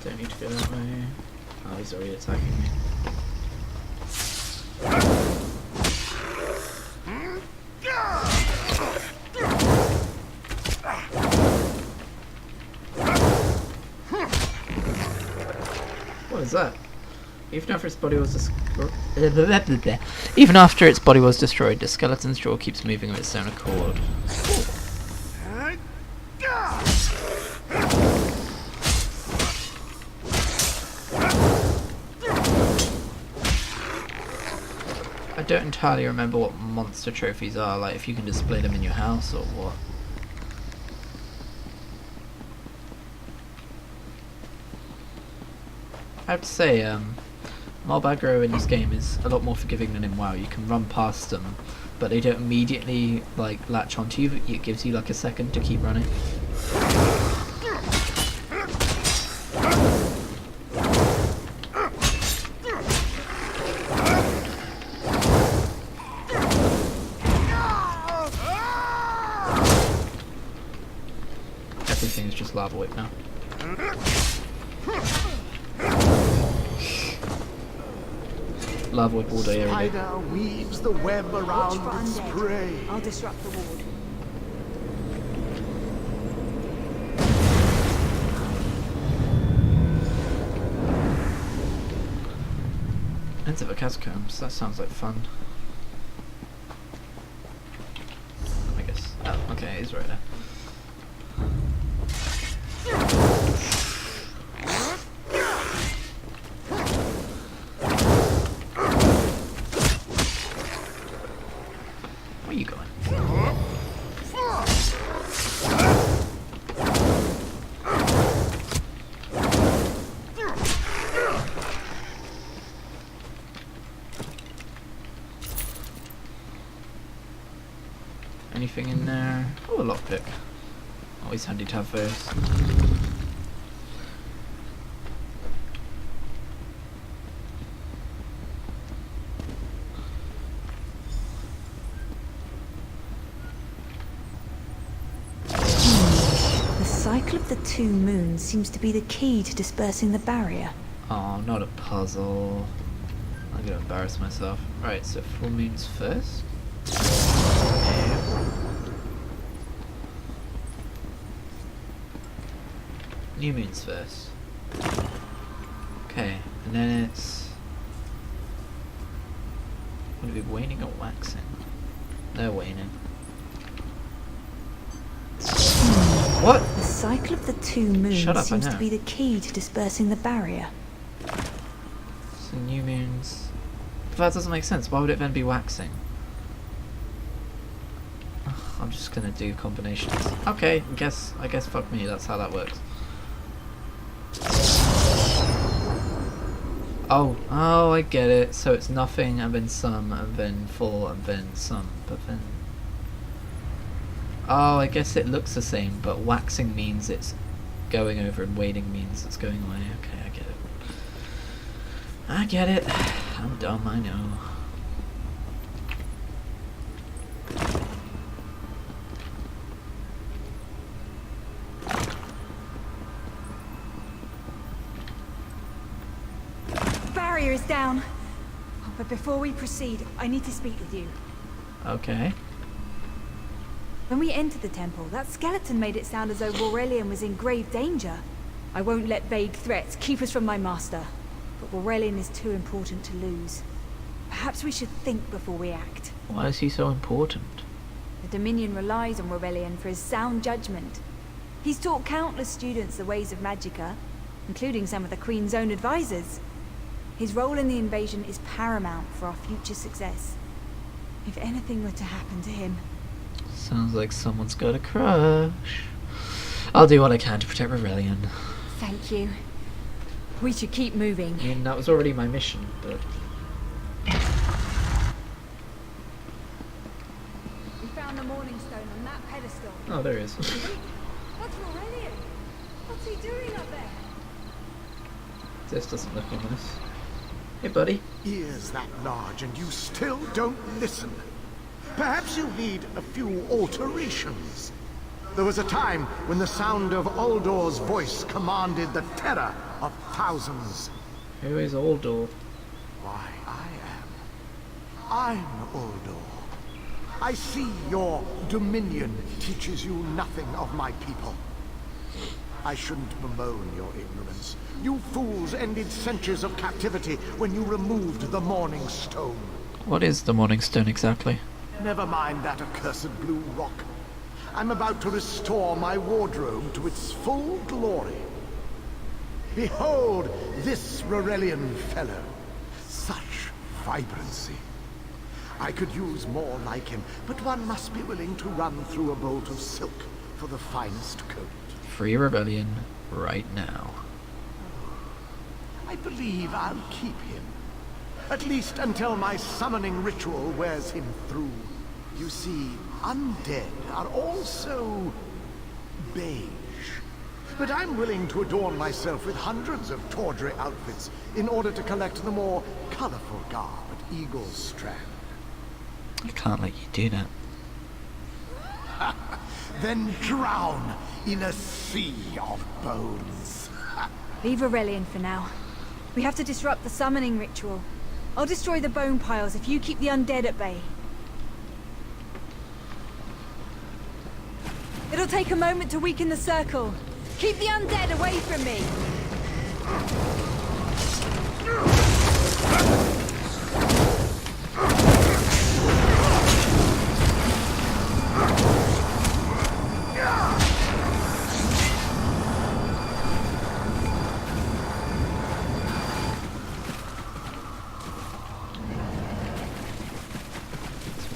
Don't need to go that way. Oh, he's already attacking me. What is that? Even after its body was Even after its body was destroyed, the skeleton's jaw keeps moving of its own accord. I don't entirely remember what monster trophies are, like if you can display them in your house or what. I have to say, mob aggro in this game is a lot more forgiving than in WoW. You can run past them, but they don't immediately like latch onto you. It gives you like a second to keep running. Everything is just lava whip now. Lava whip all day, every day. Spider weaves the web around its prey. I'll disrupt the ward. Enter the catacombs. That sounds like fun. I guess. Oh, okay, he's right there. Where are you going? Anything in there? Oh, a lockpick. Always handy to have those. The cycle of the 2 moons seems to be the key to dispersing the barrier. Oh, not a puzzle. I'm gonna embarrass myself. Right, so full moons first. New moons first. Okay, and then it's... Would it be waning or waxing? They're waning. What? The cycle of the 2 moons seems to be the key to dispersing the barrier. So new moons... But that doesn't make sense. Why would it then be waxing? Ugh, I'm just gonna do combinations. Okay, I guess fuck me, that's how that works. Oh, I get it. So it's nothing and then some and then full and then some, but then... Oh, I guess it looks the same, but waxing means it's going over and waning means it's going away. Okay, I get it. I get it. I'm dumb, I know. Barrier is down. Oh, but before we proceed, I need to speak with you. Okay. When we entered the temple, that skeleton made it sound as though Aurelian was in grave danger. I won't let vague threats keep us from my master, but Aurelian is too important to lose. Perhaps we should think before we act. Why is he so important? The Dominion relies on Aurelian for his sound judgment. He's taught countless students the ways of Magicka, including some of the Queen's own advisors. His role in the invasion is paramount for our future success. If anything were to happen to him... Sounds like someone's got a crush. I'll do what I can to protect Aurelian. Thank you. We should keep moving. I mean, that was already my mission, but... We found the Morning Stone on that pedestal. Oh, there he is. That's Aurelian. What's he doing up there? This doesn't look ominous. Hey, buddy. Ears that large and you still don't listen. Perhaps you need a few alterations. There was a time when the sound of Uldor's voice commanded the terror of thousands. Who is Uldor? Why, I'm Uldor. I see your dominion teaches you nothing of my people. I shouldn't bemoan your ignorance. You fools ended centuries of captivity when you removed the Morning Stone. What is the Morning Stone exactly? Never mind that accursed blue rock. I'm about to restore my wardrobe to its full glory. Behold this Aurelian fellow. Such vibrancy. I could use more like him, but one must be willing to run through a bolt of silk for the finest coat. Free Rebellion right now. I believe I'll keep him. At least until my summoning ritual wears him through. You see, undead are also beige. But I'm willing to adorn myself with hundreds of tawdry outfits in order to collect the more colorful garb at Eagle's Strand. I can't let you do that. Then drown in a sea of bones. Leave Aurelian for now. We have to disrupt the summoning ritual. I'll destroy the bone piles if you keep the undead at bay. It'll take a moment to weaken the circle. Keep the undead away from me!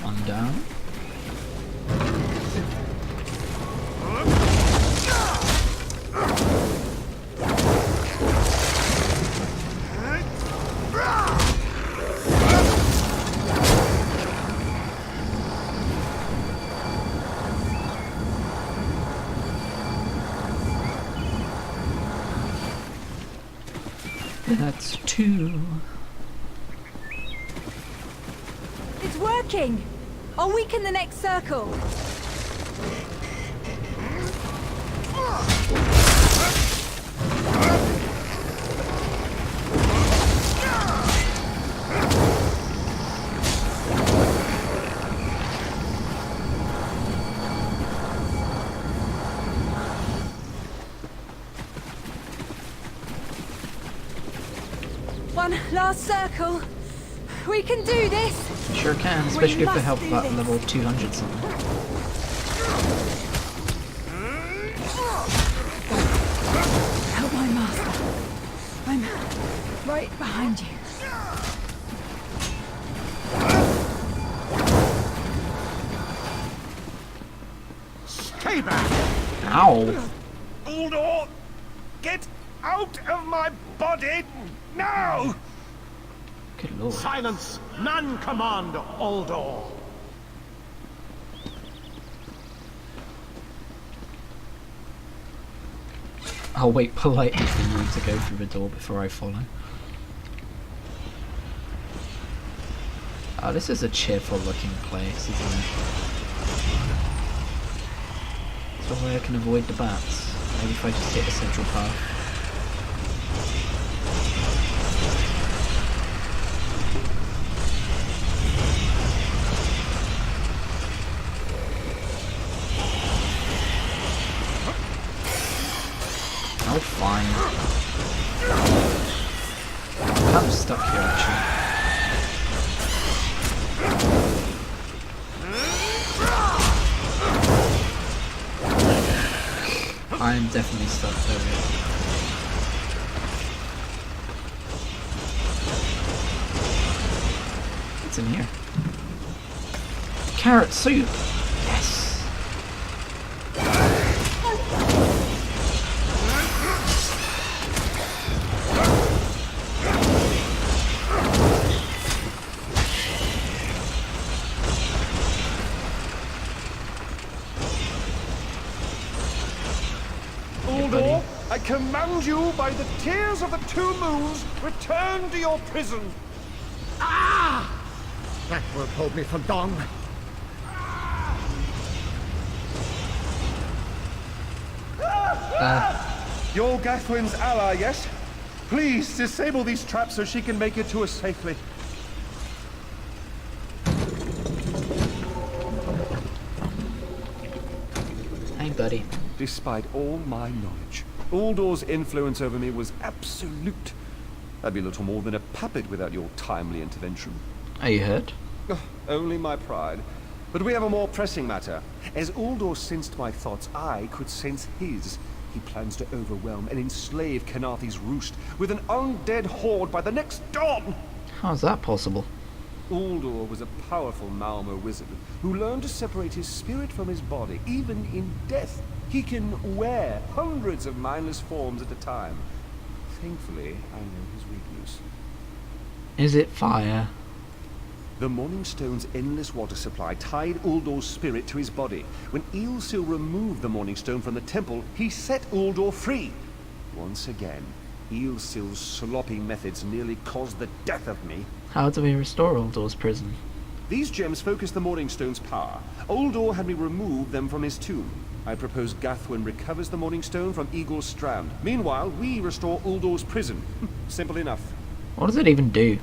One down. That's two. It's working! I'll weaken the next circle. One last circle. We can do this. Sure can, especially if they help at level 200 something. Help my master. I'm right behind you. Stay back! Ow! Uldor! Get out of my body now! Good lord. Silence! None command Uldor! I'll wait politely for you to go through the door before I follow. Oh, this is a cheerful looking place, isn't it? Somewhere I can avoid the bats. Maybe if I just hit a central path. Oh, fine. I'm kind of stuck here, actually. I am definitely stuck there. What's in here? Carrot soup! Yes! I command you by the tears of the two moons, return to your prison. Ah! That will hold me for long. You're Gathwin's ally, yes? Please disable these traps so she can make it to us safely. Hey, buddy. Despite all my knowledge, Uldor's influence over me was absolute. I'd be little more than a puppet without your timely intervention. Are you hurt? Only my pride. But we have a more pressing matter. As Uldor sensed my thoughts, I could sense his. He plans to overwhelm and enslave Kenathi's roost with an undead horde by the next dawn! How's that possible? Uldor was a powerful Malmo wizard who learned to separate his spirit from his body, even in death. He can wear hundreds of mindless forms at a time. Thankfully, I know his weakness. Is it fire? The Morning Stone's endless water supply tied Uldor's spirit to his body. When Eilsil removed the Morning Stone from the temple, he set Uldor free. Once again, Eilsil's sloppy methods nearly caused the death of me. How do we restore Uldor's prison? These gems focus the Morning Stone's power. Uldor had me remove them from his tomb. I propose Gathwin recovers the Morning Stone from Eagle's Strand. Meanwhile, we restore Uldor's prison. Simple enough. What does it even do?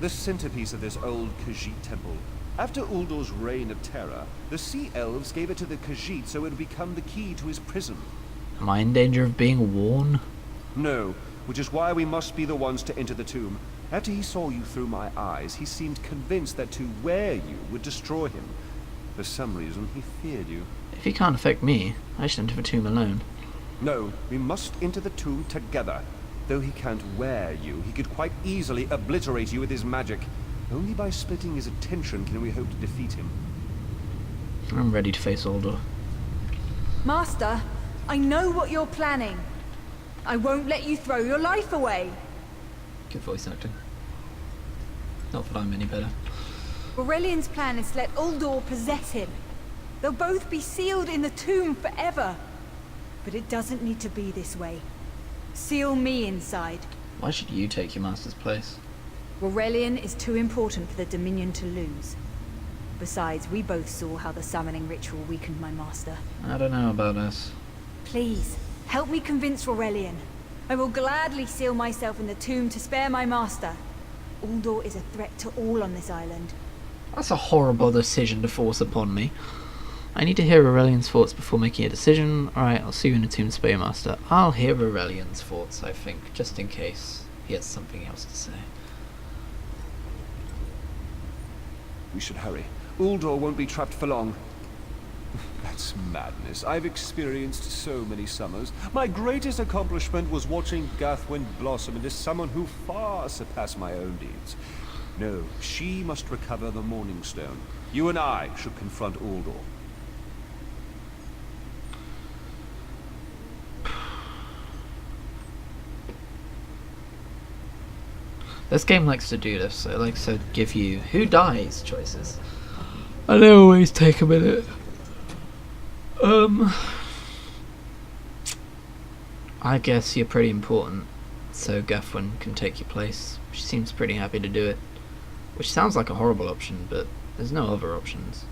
The centerpiece of this old Khajiit temple. After Uldor's reign of terror, the Sea Elves gave it to the Khajiit so it would become the key to his prison. Am I in danger of being worn? No, which is why we must be the ones to enter the tomb. After he saw you through my eyes, he seemed convinced that to wear you would destroy him. For some reason, he feared you. If he can't affect me, I should enter the tomb alone. No, we must enter the tomb together. Though he can't wear you, he could quite easily obliterate you with his magic. Only by splitting his attention can we hope to defeat him. I'm ready to face Uldor. Master, I know what you're planning. I won't let you throw your life away. Good voice acting. Not that I'm any better. Aurelian's plan is to let Uldor possess him. They'll both be sealed in the tomb forever. But it doesn't need to be this way. Seal me inside. Why should you take your master's place? Aurelian is too important for the Dominion to lose. Besides, we both saw how the summoning ritual weakened my master. I don't know about us. Please, help me convince Aurelian. I will gladly seal myself in the tomb to spare my master. Uldor is a threat to all on this island. That's a horrible decision to force upon me. I need to hear Aurelian's thoughts before making a decision. Alright, I'll see you in the tomb to spare your master. I'll hear Aurelian's thoughts, I think, just in case he has something else to say. We should hurry. Uldor won't be trapped for long. That's madness. I've experienced so many summers. My greatest accomplishment was watching Gathwin blossom into someone who far surpassed my own deeds. No, she must recover the Morning Stone. You and I should confront Uldor. This game likes to do this. It likes to give you who dies choices. And they always take a minute. I guess you're pretty important, so Gaffwin can take your place. She seems pretty happy to do it. Which sounds like a horrible option, but there's no other options.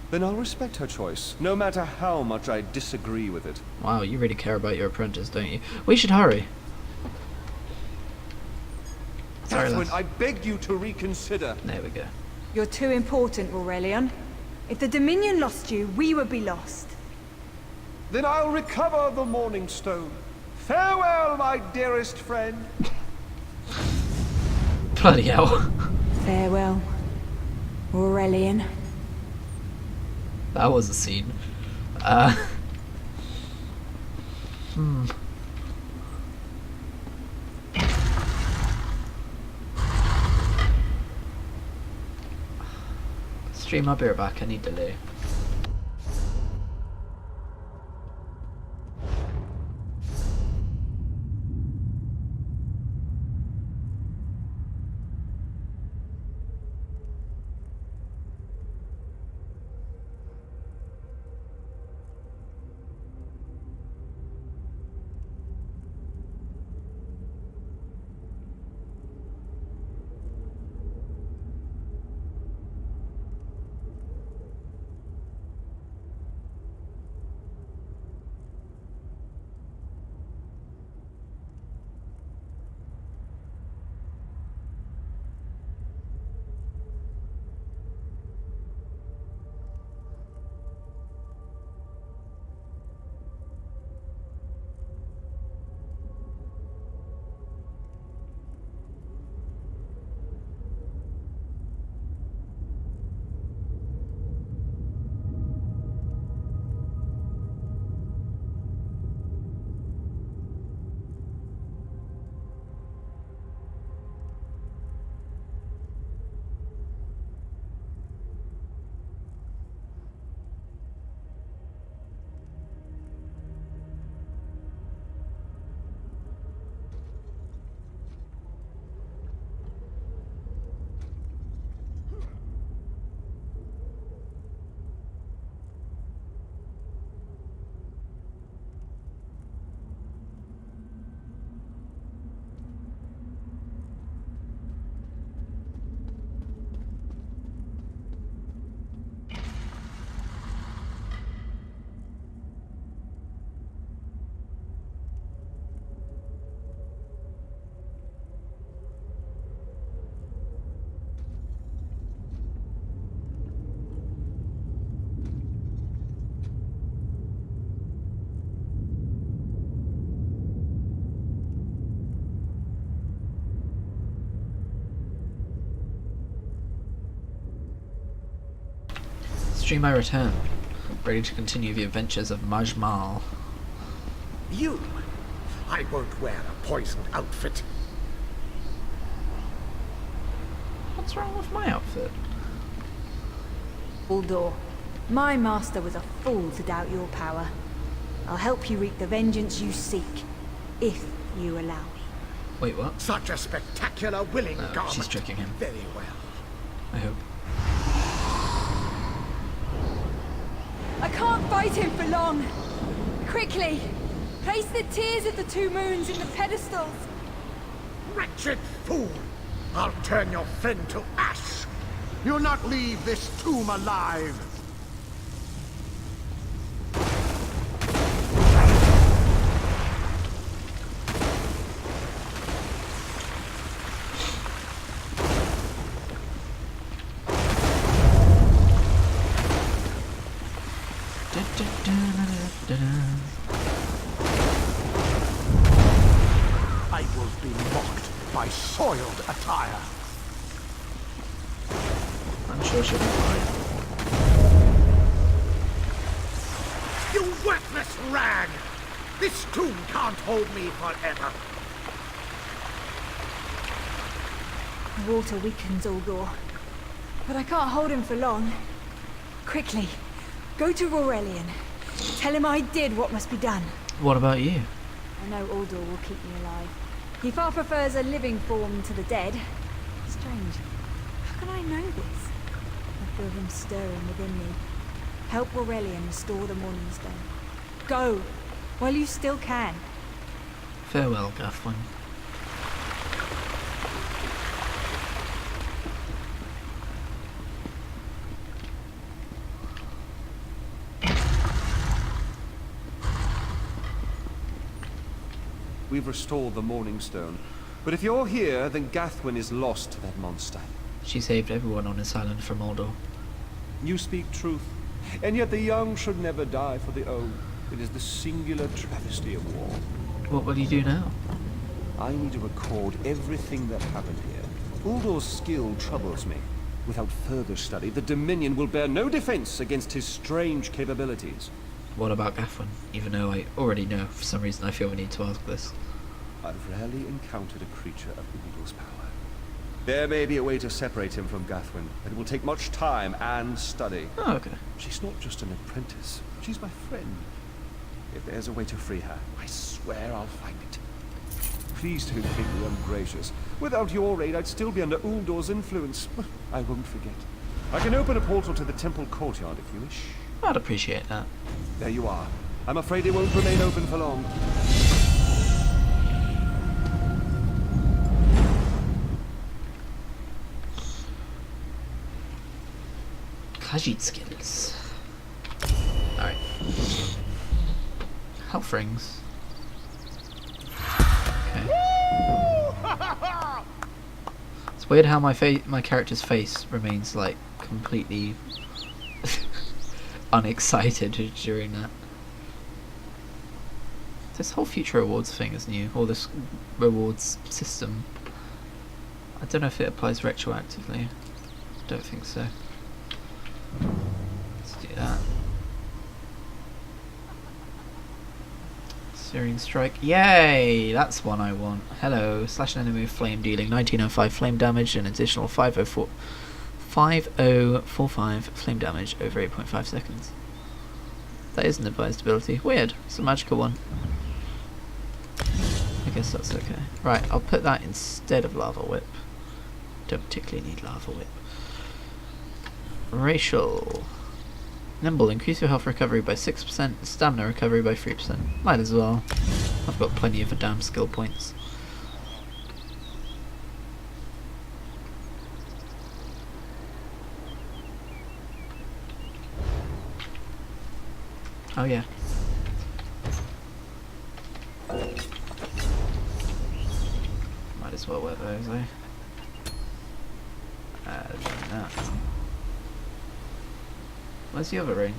Then I'll respect her choice, no matter how much I disagree with it. Wow, you really care about your apprentice, don't you? We should hurry. Sorry, Gaffwin, I begged you to reconsider. There we go. You're too important, Aurelion. If the Dominion lost you, we would be lost. Then I'll recover the Morning Stone. Farewell, my dearest friend. Bloody hell. Farewell, Aurelion. That was a scene. Stream, I'll be right back. I need to loo. Stream, I return, ready to continue the adventures of Mazsh'mal. You? I won't wear a poisoned outfit. What's wrong with my outfit? Uldor, my master was a fool to doubt your power. I'll help you reap the vengeance you seek, if you allow me. Wait, what? Such a spectacular willing garment. She's tricking him. Very well. I hope. I can't fight him for long. Quickly, place the tears of the two moons in the pedestals. Wretched fool! I'll turn your friend to ash. You'll not leave this tomb alive. I will be mocked by soiled attire. I'm sure she'll be fine. You worthless rag! This tomb can't hold me forever. The water weakens Uldor, but I can't hold him for long. Quickly, go to Aurelion. Tell him I did what must be done. What about you? I know Uldor will keep me alive. He far prefers a living form to the dead. Strange. How can I know this? I feel him stirring within me. Help Aurelion restore the Morning Stone. Go, while you still can. Farewell, Gathwin. We've restored the Morning Stone. But if you're here, then Gathwin is lost to that monster. She saved everyone on this island from Mordor. You speak truth. And yet the young should never die for the old. It is the singular travesty of war. What will you do now? I need to record everything that happened here. Uldor's skill troubles me. Without further study, the Dominion will bear no defense against his strange capabilities. What about Gathwin? Even though I already know, for some reason I feel we need to ask this. I've rarely encountered a creature of Uldor's power. There may be a way to separate him from Gathwin, but it will take much time and study. Oh, okay. She's not just an apprentice. She's my friend. If there's a way to free her, I swear I'll find it. Please don't think me ungracious. Without your aid, I'd still be under Uldor's influence. I won't forget. I can open a portal to the temple courtyard if you wish. I'd appreciate that. There you are. I'm afraid it won't remain open for long. Khajiit skills. Alright. Health rings. Okay. It's weird how my character's face remains like completely unexcited during that. This whole future rewards thing is new, or this rewards system. I don't know if it applies retroactively. Don't think so. Let's do that. Searing Strike. Yay! That's one I want. Hello. Slash an enemy with flame, dealing 1905 flame damage and additional 5045 flame damage over 8.5 seconds. That is an advised ability. Weird. It's a magical one. I guess that's okay. Right, I'll put that instead of Lava Whip. Don't particularly need Lava Whip. Racial. Nimble, increase your health recovery by 6%, stamina recovery by 3%. Might as well. I've got plenty of damn skill points. Oh yeah. Might as well wear those, eh? No. Where's the other ring?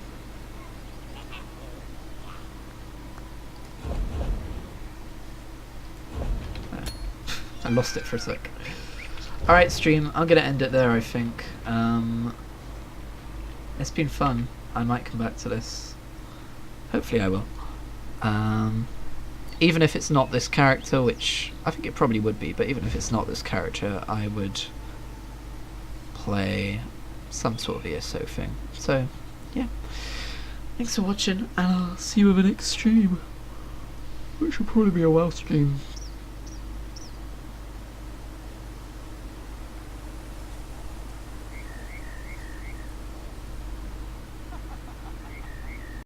I lost it for a sec. Alright, stream, I'm gonna end it there, I think. It's been fun. I might come back to this. Hopefully I will. Even if it's not this character, which I think it probably would be, but even if it's not this character, I would play some sort of ESO thing. So, yeah. Thanks for watching, and I'll see you with the next stream. Which will probably be a WoW stream.